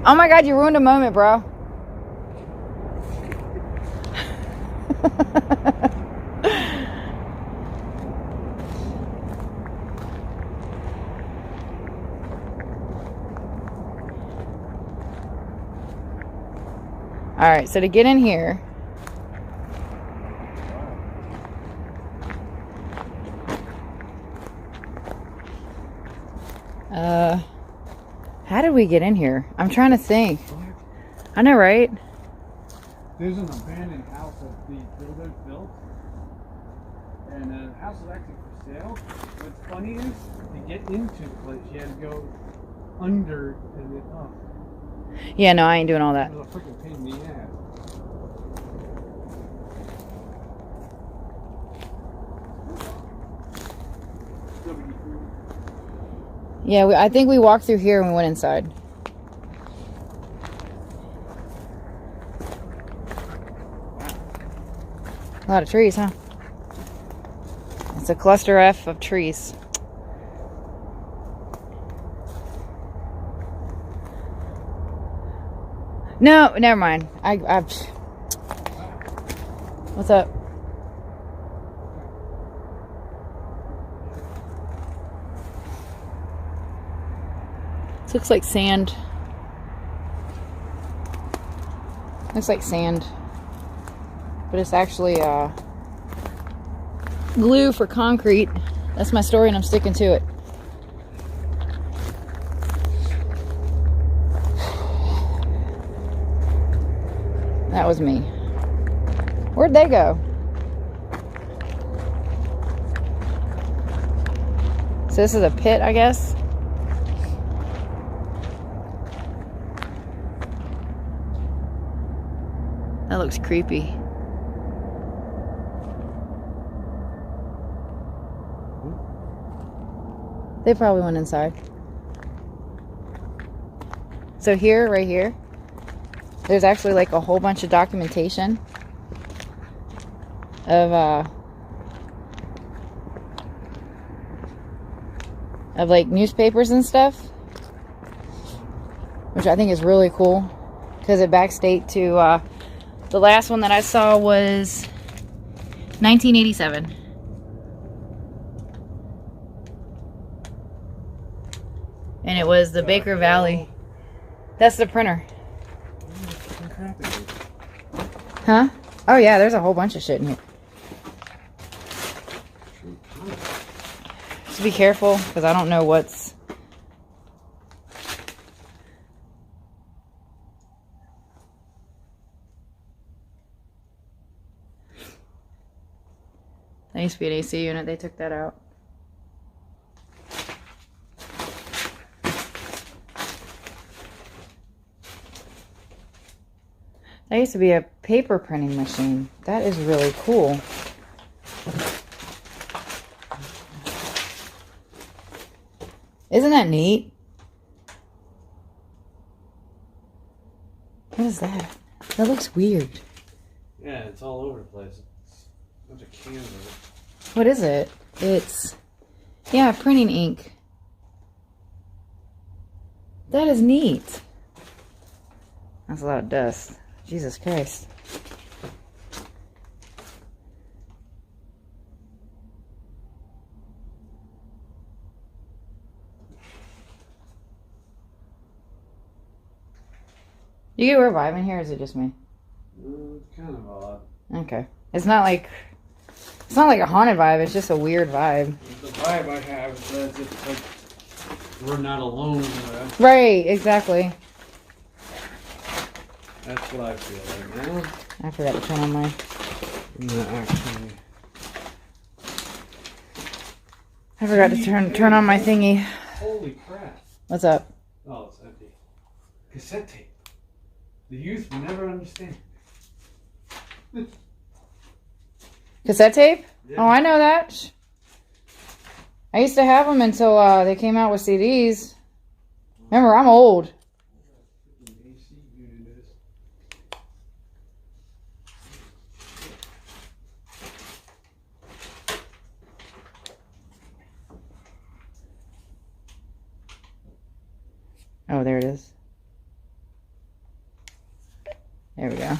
Oh my God, you ruined a moment, bro. All right, so to get in here, how did we get in here? I'm trying to think. I know, right? There's an abandoned house that the builder built, and the house is actually for sale. What's funny is, to get into the place, you had to go under and then up. Yeah, no, I ain't doing all that. It was a freaking pain in the ass. Yeah, I think we walked through here and we went inside. A lot of trees, huh? It's a cluster F of trees. No, never mind. What's up? This looks like sand. Looks like sand. But it's actually glue for concrete. That's my story and I'm sticking to it. That was me. Where'd they go? So this is a pit, I guess. That looks creepy. They probably went inside. So here, right here, there's actually like a whole bunch of documentation of like newspapers and stuff, which I think is really cool because it backdate to the last one that I saw was 1987. And it was the Baker Valley. That's the printer. Huh? Oh yeah, there's a whole bunch of shit in here. Just be careful, because I don't know what's... That used to be an AC unit, they took that out. That used to be a paper printing machine. That is really cool. Isn't that neat? What is that? That looks weird. Yeah, it's all over the place. It's a bunch of cans of it. What is it? It's... yeah, printing ink. That is neat. That's a lot of dust. Jesus Christ. Do you get a vibe in here, or is it just me? It's kind of odd. Okay. It's not like a haunted vibe, it's just a weird vibe. The vibe I have is that it's like we're not alone. Right, exactly. That's what I feel right now. I forgot to turn on my... Not actually. I forgot to turn on my thingy. Holy crap. What's up? Oh, it's empty. Cassette tape. The youth will never understand. Cassette tape? Yeah. Oh, I know that. I used to have them until they came out with CDs. Remember, I'm old. Oh, there it is. There we go.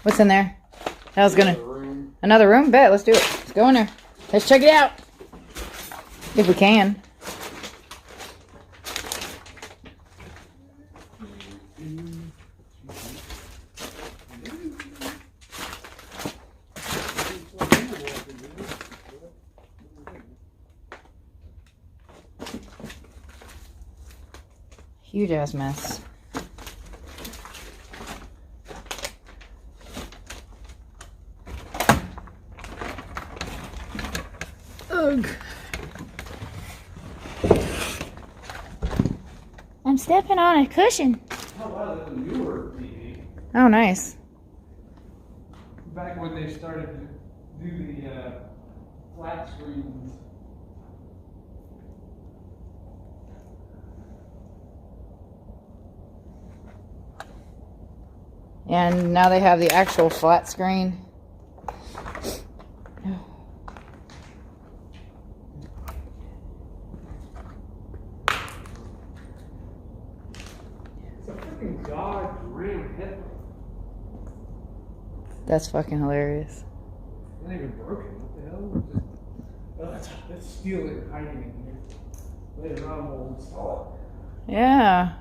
What's in there? That was gonna... Another room? Bet, let's do it. Let's go in there. Let's check it out. If we can. Huge ass mess. Ugh. I'm stepping on a cushion. Oh wow, that's a newer TV. Oh, nice. Back when they started to do the flat screens. And now they have the actual flat screen. It's a freaking Dodge Ram headlight. That's fucking hilarious. It's not even broken. What the hell? Let's steal it and hide it in here. Later on we'll install it. Yeah.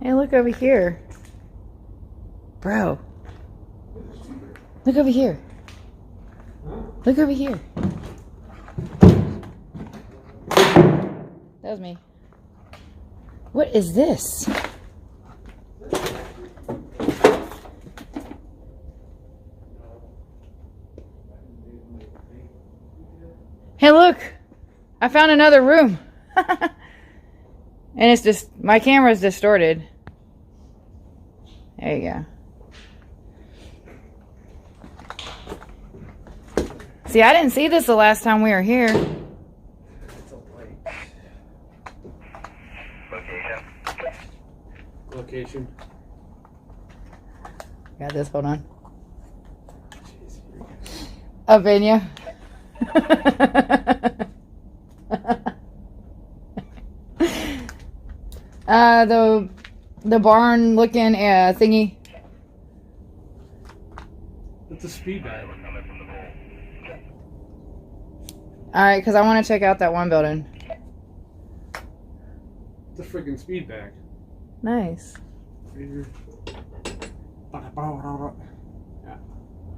Hey, look over here. Bro. Look over here. Look over here. That was me. What is this? Hey, look. I found another room. And it's just, my camera's distorted. There you go. See, I didn't see this the last time we were here. Location. Got this, hold on. Up in you. The barn looking thingy. It's a speed bag. Alright, because I want to check out that one building. It's a freaking speed bag. Nice. Yeah. There's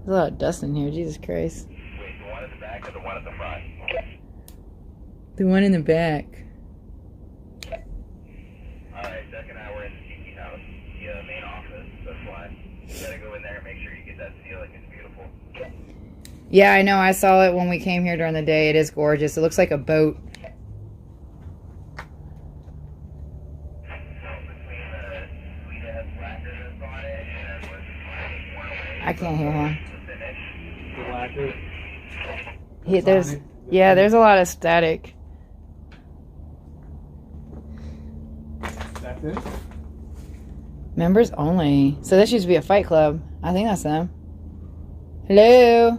a lot of dust in here, Jesus Christ. Wait, the one at the back or the one at the front? The one in the back. Alright, second hour in the Tiki House, the main office, that's why. You gotta go in there and make sure you get that ceiling, it's beautiful. Yeah, I know, I saw it when we came here during the day. It is gorgeous. It looks like a boat. I can't hear him. There's a lot of static. That's it? Members only. So this used to be a fight club. I think that's them. Hello?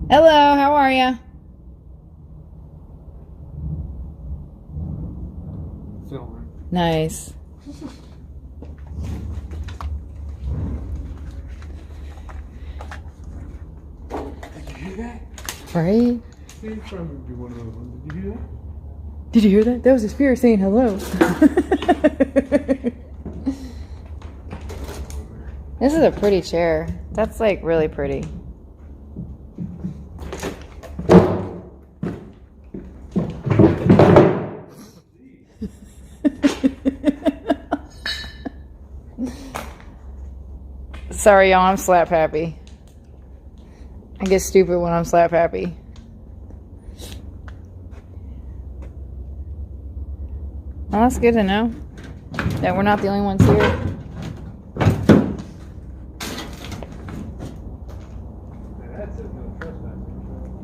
Hello, how are ya? Filming. Nice. Did you hear that? Right? They're trying to do one of those ones. Did you hear that? Did you hear that? That was a spirit saying hello. This is a pretty chair. That's like really pretty. Sorry, y'all, I'm slap happy. I get stupid when I'm slap happy. Well, that's good to know that we're not the only ones here.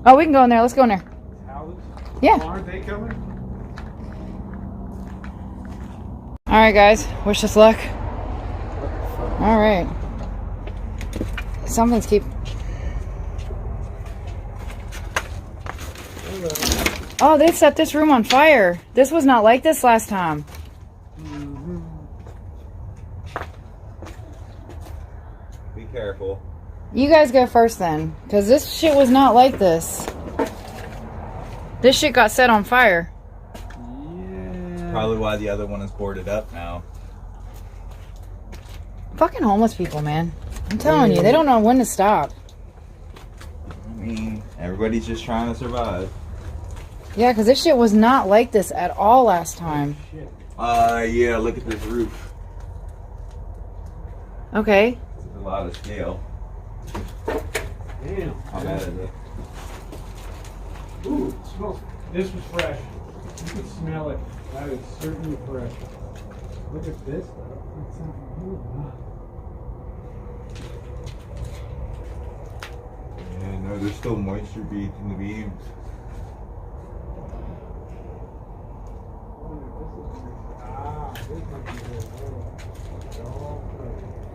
Oh, we can go in there. Let's go in there. Yeah. Aren't they coming? Alright guys, wish us luck. Alright. Something's keep... Oh, they set this room on fire. This was not like this last time. Be careful. You guys go first then, because this shit was not like this. This shit got set on fire. Probably why the other one is boarded up now. Fucking homeless people, man. I'm telling you, they don't know when to stop. I mean, everybody's just trying to survive. Yeah, because this shit was not like this at all last time. Yeah, look at this roof. Okay. It's a lot of scale. Damn. How bad is it? Ooh, it smells. This was fresh. You can smell it. That is certainly fresh. Look at this. Yeah, no, there's still moisture beads in the beams.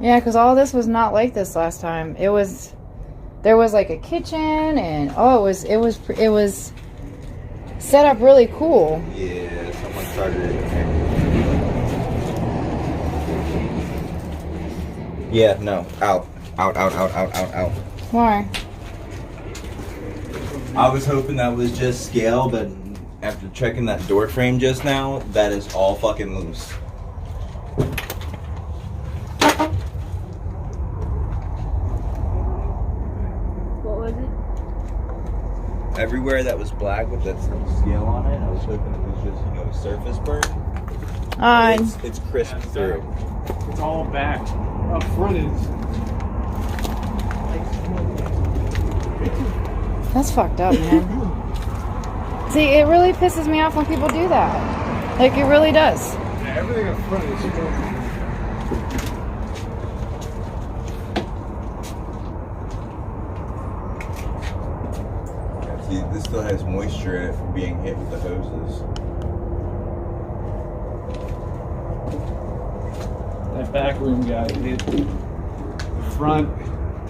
Yeah, because all this was not like this last time. It was, there was like a kitchen and it was set up really cool. Yeah, someone started it. Yeah, no, out. Why? I was hoping that was just scale, but after checking that door frame just now, that is all fucking loose. What was it? Everywhere that was black with that scale on it, I was hoping it was just, surface burn. It's crisp through. It's all back. Up front is. That's fucked up, man. See, it really pisses me off when people do that. Like, it really does. Yeah, everything up front is still. See, this still has moisture in it from being hit with the hoses. That back room guy hit the front.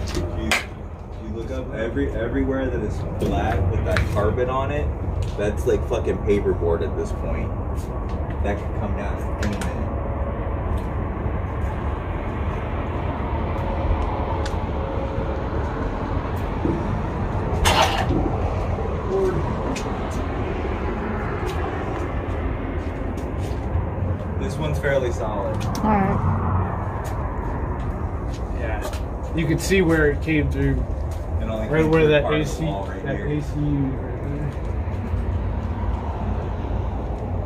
If you look up everywhere that is black with that carpet on it, that's like fucking paperboard at this point. That could come down at any minute. This one's fairly solid. Alright. Yeah. You could see where it came through. Right where that AC, AC unit right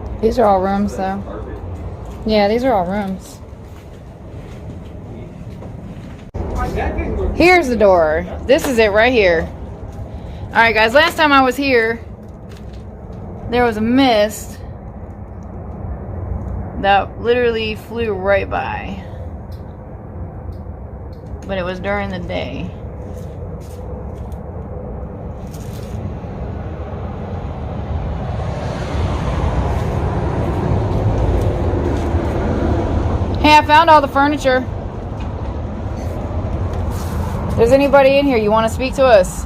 there. These are all rooms, though. Yeah, these are all rooms. Here's the door. This is it right here. Alright, guys, last time I was here, there was a mist that literally flew right by. But it was during the day. Hey, I found all the furniture. If there's anybody in here, you want to speak to us?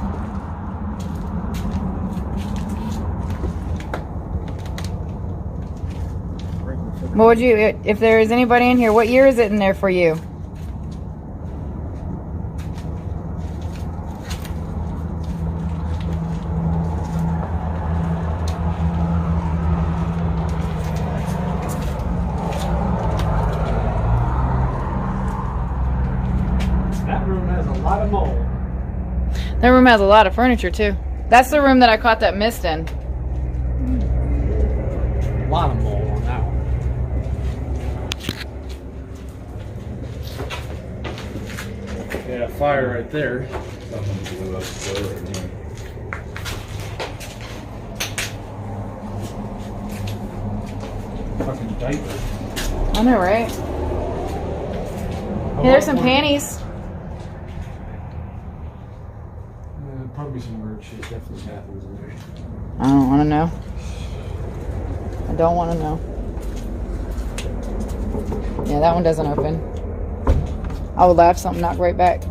What would you, if there is anybody in here, what year is it in there for you? That room has a lot of mold. That room has a lot of furniture too. That's the room that I caught that mist in. A lot of mold on that one. Yeah, fire right there. Someone blew up the door right here. Fucking diaper. I know, right? Hey, there's some panties. Probably some weird shit definitely happens in there. I don't want to know. I don't want to know. Yeah, that one doesn't open. I would laugh something knocked right back.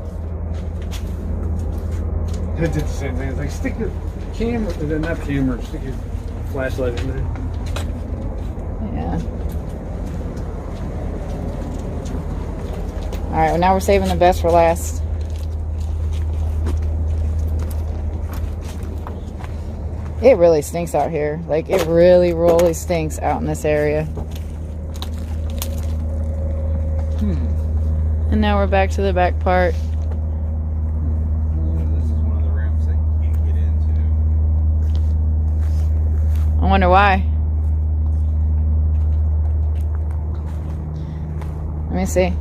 I did the same thing. It's like, stick your camera, not camera, stick your flashlight in there. Yeah. Alright, well now we're saving the best for last. It really stinks out here. Like, it really, really stinks out in this area. And now we're back to the back part. This is one of the ramps that you can't get into. I wonder why. Let me see.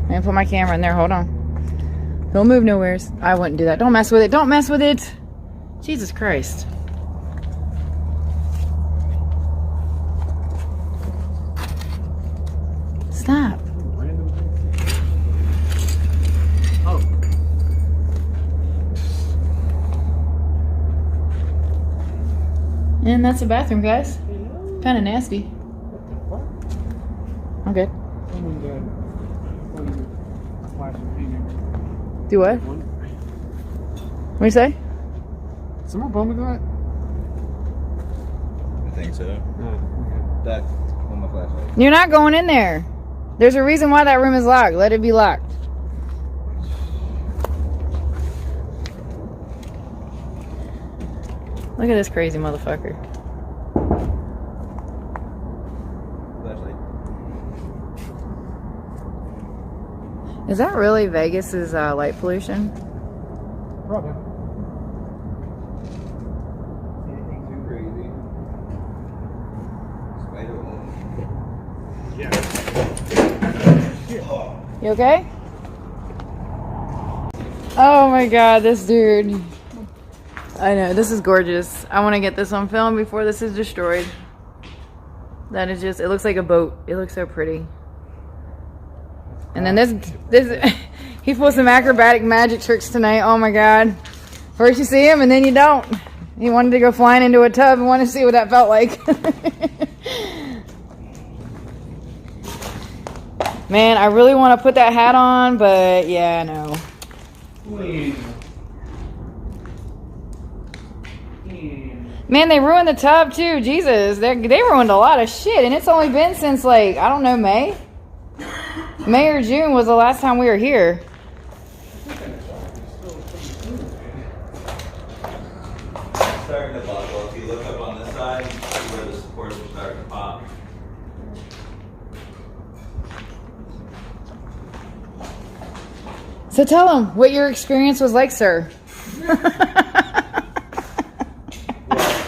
Let me put my camera in there. Hold on. Don't move nowheres. I wouldn't do that. Don't mess with it. Don't mess with it. Jesus Christ. Stop. Oh. And that's the bathroom, guys. Kind of nasty. I'm good. Do what? What do you say? Someone bummed me that? I think so. That on my flashlight. You're not going in there. There's a reason why that room is locked. Let it be locked. Look at this crazy motherfucker. Flashlight. Is that really Vegas's light pollution? Probably. Anything too crazy. Spider-Man. Yeah. You okay? Oh my god, this dude. I know, this is gorgeous. I want to get this on film before this is destroyed. That is just, it looks like a boat. It looks so pretty. And then this he pulls some acrobatic magic tricks tonight. Oh my god. First you see him and then you don't. He wanted to go flying into a tub and wanted to see what that felt like. Man, I really want to put that hat on, but yeah, no. Man, they ruined the tub too. Jesus, they ruined a lot of shit, and it's only been since, like, I don't know, May or June was the last time we were here. It's starting to buckle. If you look up on this side, you see where the supports are starting to pop. So tell them what your experience was like, sir.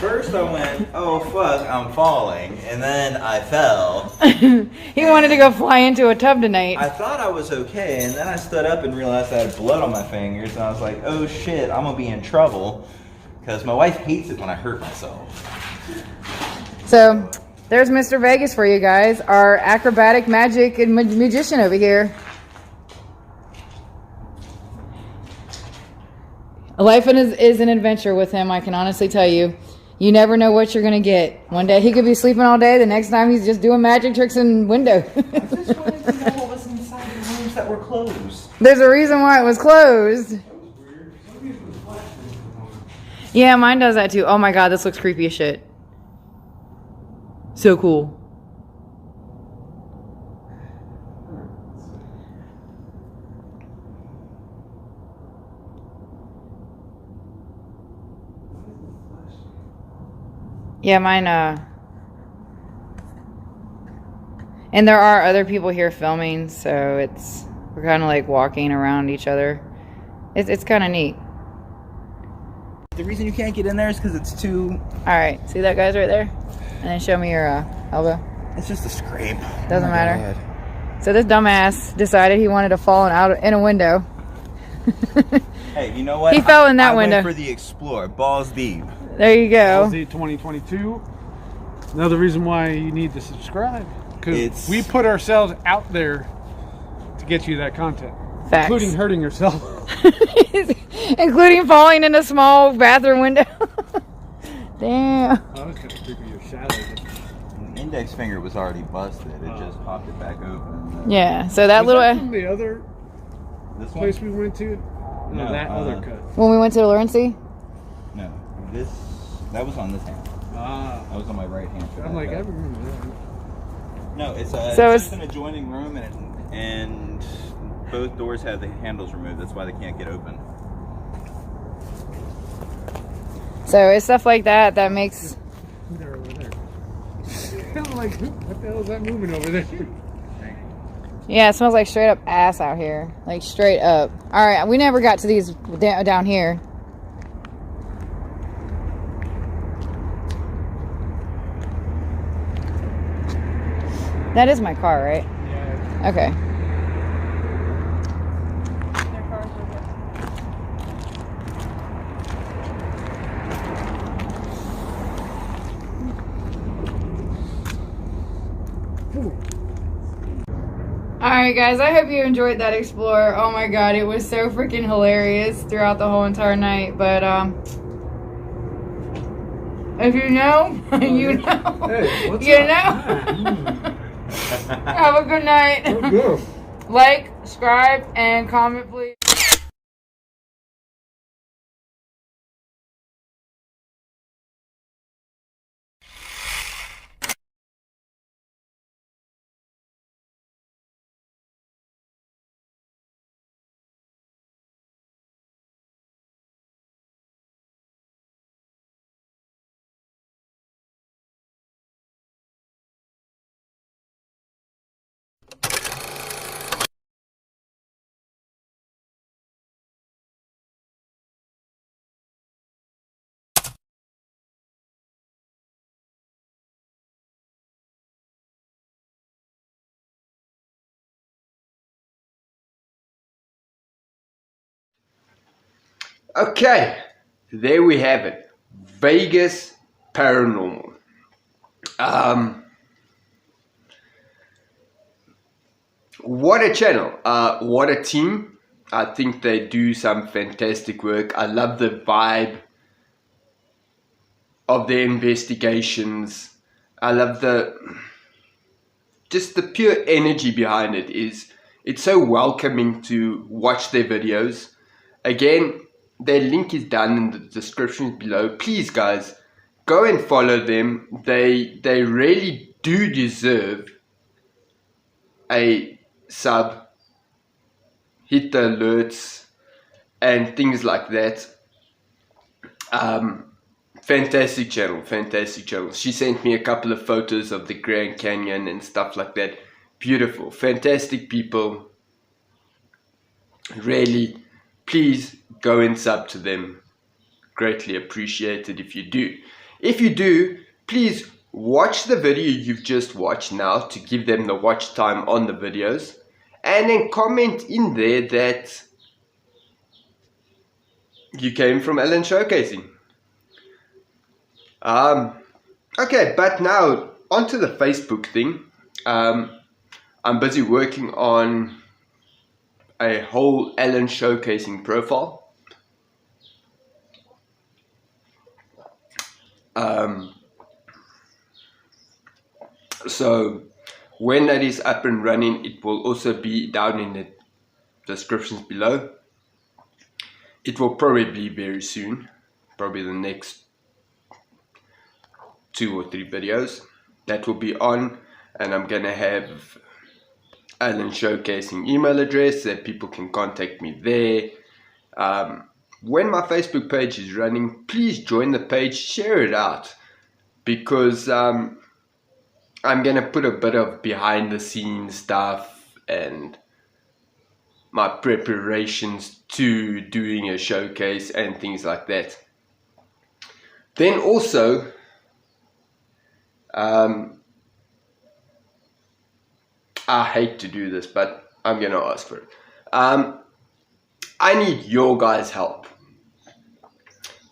First I went, oh fuck, I'm falling, and then I fell. He wanted to go fly into a tub tonight. I thought I was okay, and then I stood up and realized I had blood on my fingers, and I was like, oh shit, I'm gonna be in trouble, because my wife hates it when I hurt myself. So, there's Mr. Vegas for you guys, our acrobatic magic and magician over here. Life is an adventure with him, I can honestly tell you. You never know what you're going to get. One day he could be sleeping all day, the next time he's just doing magic tricks in window. I just wanted to know what was inside the rooms that were closed. There's a reason why it was closed. Yeah, mine does that too. Oh my god, this looks creepy as shit. So cool. Yeah, mine, and there are other people here filming, so we're kind of like walking around each other. It's kind of neat. The reason you can't get in there is because it's too... Alright, see that guy's right there? And then show me your elbow. It's just a scrape. Doesn't matter. So this dumbass decided he wanted to fall out in a window. Hey, you know what? He fell in that window. I went for the Explorer, balls deep. There you go. Balls deep 2022. Another reason why you need to subscribe. Because we put ourselves out there to get you that content. Facts. Including hurting yourself. Including falling in a small bathroom window. Damn. Oh, it's kind of creepy, your shadow. And index finger was already busted. It just popped it back open. Yeah, so that Was little... that from the other This place one? we went to? No, that other cut. When we went to Laurency? No, that was on this hand. That was on my right hand. I'm like, I remember that. No, it's just an adjoining room, and both doors have the handles removed. That's why they can't get open. So it's stuff like that that makes... They're over there. I'm like, what the hell is that moving over there? Yeah, it smells like straight up ass out here. Like straight up. Alright, we never got to these down here. That is my car, right? Yeah. Okay. Alright guys, I hope you enjoyed that explore. Oh my god, it was so freaking hilarious throughout the whole entire night. But if you know, you know. Hey, what's you know. Have a good night. Like, subscribe, and comment please. Okay, there we have it. Vegas Paranormal. What a channel. What a team. I think they do some fantastic work. I love the vibe of their investigations. I love just the pure energy behind it. It's so welcoming to watch their videos. Again, their link is down in the description below. Please guys, go and follow them. They really do deserve a sub, hit the alerts and things like that. Fantastic channel, fantastic channel. She sent me a couple of photos of the Grand Canyon and stuff like that. Beautiful, fantastic people. Really, please go and sub to them. Greatly appreciated if you do. If you do, please watch the video you've just watched now to give them the watch time on the videos, and then comment in there that you came from Ellen Showcasing. Okay, but now onto the Facebook thing. I'm busy working on a whole Ellen Showcasing profile. So when that is up and running, it will also be down in the descriptions below. It will probably be very soon, probably the next 2 or 3 videos that will be on, and I'm gonna have Ellen Showcasing email address that people can contact me there. When my Facebook page is running, please join the page, share it out, because I'm gonna put a bit of behind the scenes stuff and my preparations to doing a showcase and things like that. Then also I hate to do this, but I'm gonna ask for it. I need your guys' help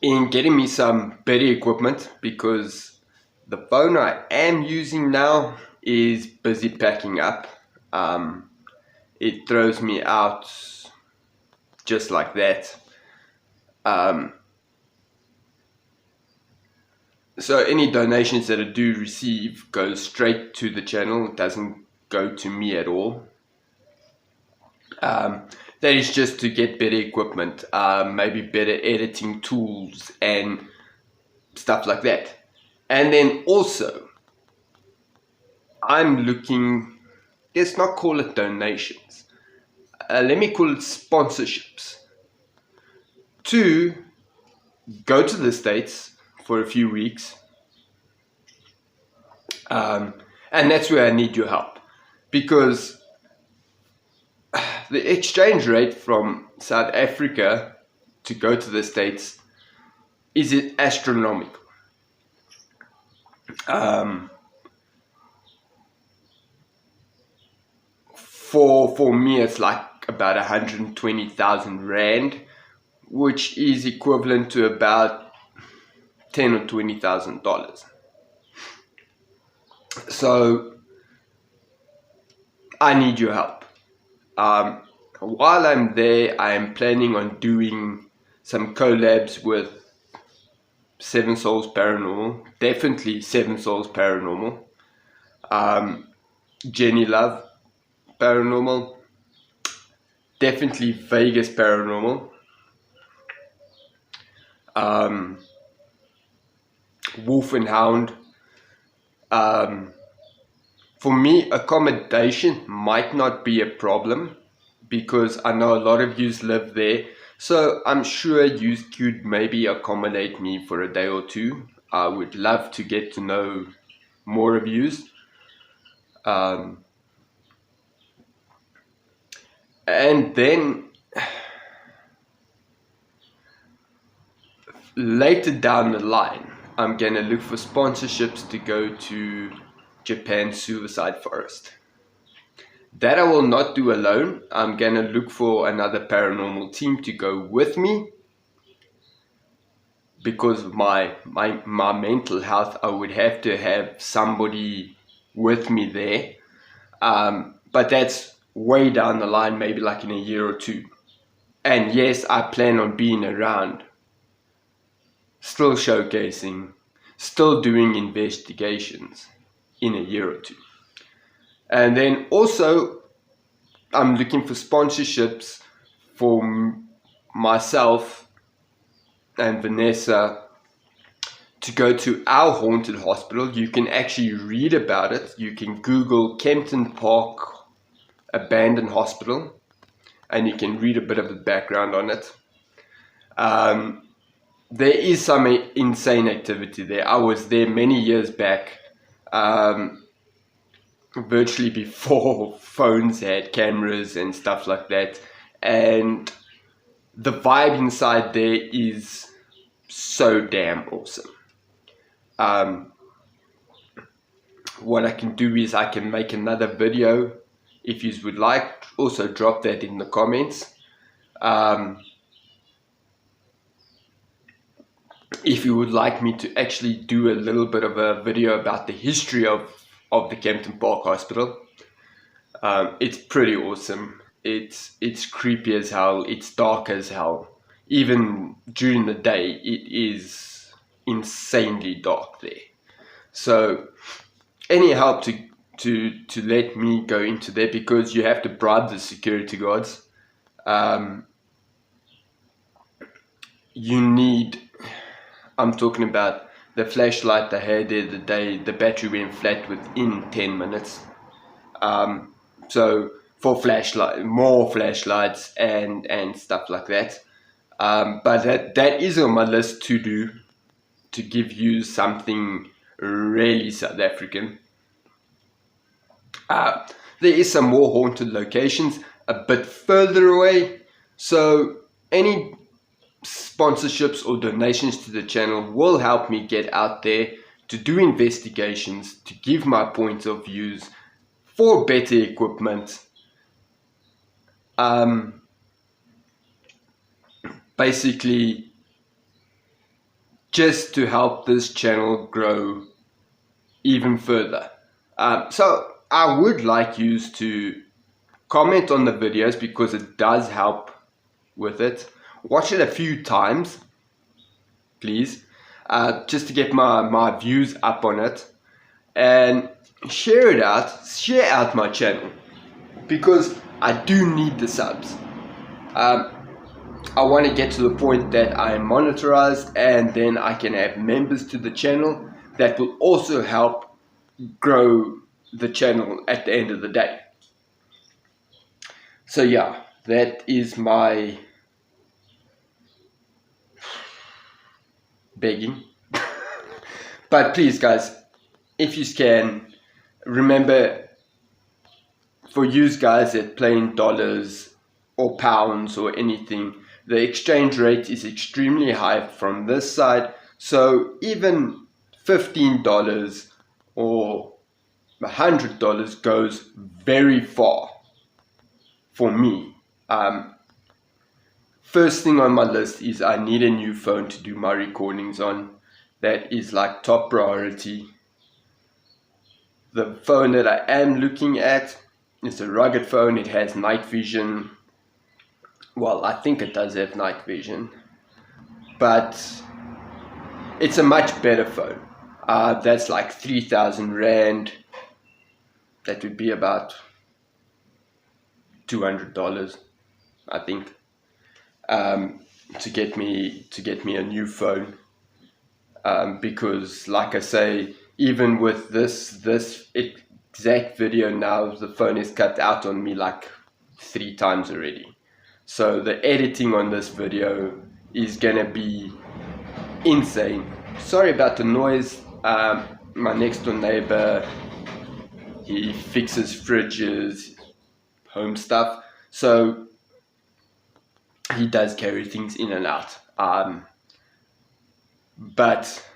in getting me some better equipment, because the phone I am using now is busy packing up. It throws me out just like that. So any donations that I do receive go straight to the channel. It doesn't go to me at all. That is just to get better equipment, maybe better editing tools and stuff like that. And then also, I'm looking, let's not call it donations, let me call it sponsorships, to go to the States for a few weeks. And that's where I need your help, because the exchange rate from South Africa to go to the States is astronomical. For me, it's like about 120,000 Rand, which is equivalent to about $10,000 or $20,000. So I need your help. While I'm there, I am planning on doing some collabs with Seven Souls Paranormal, definitely Seven Souls Paranormal, Jenny Love Paranormal, definitely Vegas Paranormal, Wolf and Hound. For me, accommodation might not be a problem, because I know a lot of yous live there, so I'm sure you could maybe accommodate me for a day or two. I would love to get to know more of yous. And then later down the line, I'm gonna look for sponsorships to go to Japan Suicide Forest. That I will not do alone. I'm gonna look for another paranormal team to go with me, because of my mental health. I would have to have somebody with me there. But that's way down the line, maybe like in a year or two. And yes, I plan on being around, still showcasing, still doing investigations in a year or two. And then also, I'm looking for sponsorships for myself and Vanessa to go to our haunted hospital. You can actually read about it. You can Google Kempton Park Abandoned Hospital, and you can read a bit of the background on it. There is some insane activity there. I was there many years back, virtually before phones had cameras and stuff like that, and the vibe inside there is so damn awesome. What I can do is I can make another video if you would like. Also drop that in the comments. If you would like me to actually do a little bit of a video about the history of the Kempton Park Hospital. It's pretty awesome. It's creepy as hell. It's dark as hell. Even during the day, it is insanely dark there. So any help to let me go into there, because you have to bribe the security guards. You need, I'm talking about the flashlight I had the other day, the battery went flat within 10 minutes. So for more flashlights and stuff like that. But that is on my list to do, to give you something really South African. There is some more haunted locations a bit further away, so any sponsorships or donations to the channel will help me get out there to do investigations, to give my point of views for better equipment. Basically just to help this channel grow even further. So I would like you to comment on the videos, because it does help with it. Watch it a few times, please. just to get my views up on it, and share out my channel, because I do need the subs. I want to get to the point that I'm monetized, and then I can have members to the channel that will also help grow the channel at the end of the day. So yeah, that is my begging. But please guys, if you can, remember, for you guys that play in dollars or pounds or anything, the exchange rate is extremely high from this side. So even $15 or $100 goes very far for me. First thing on my list is I need a new phone to do my recordings on. That is like top priority. The phone that I am looking at is a rugged phone. It has night vision. Well, I think it does have night vision, but it's a much better phone. That's like 3,000 Rand. That would be about $200, I think, to get me a new phone. Because like I say, even with this exact video now, the phone is cut out on me like 3 times already. So the editing on this video is gonna be insane. Sorry about the noise. My next door neighbor, he fixes fridges, home stuff, so he does carry things in and out. But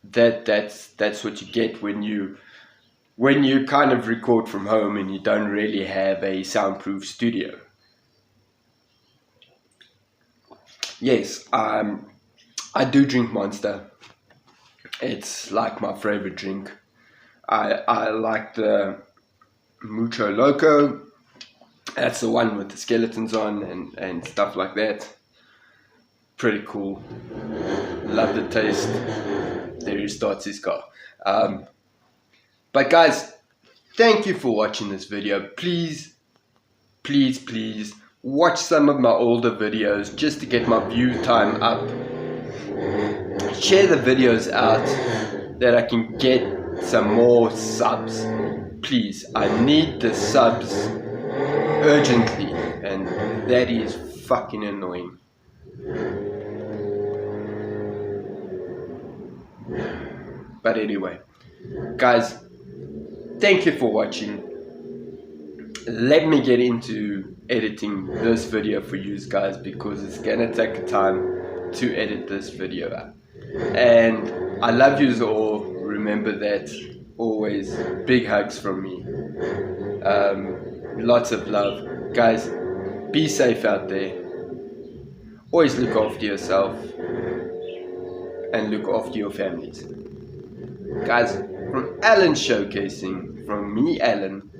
that's what you get when you kind of record from home and you don't really have a soundproof studio. Yes, I do drink Monster. It's like my favorite drink. I like the Mucho Loco. That's the one with the skeletons on and stuff like that. Pretty cool. Love the taste. There he starts his car. But guys, thank you for watching this video. Please watch some of my older videos just to get my view time up. Share the videos out that I can get some more subs. Please, I need the subs urgently, and that is fucking annoying. But anyway, guys, thank you for watching. Let me get into editing this video for you guys, because it's gonna take time to edit this video up. And I love you all. Remember that. Always big hugs from me. Lots of love. Guys, be safe out there. Always look after yourself and look after your families. Guys, from Alan Showcasing, from me, Alan,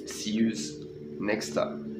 see you next time.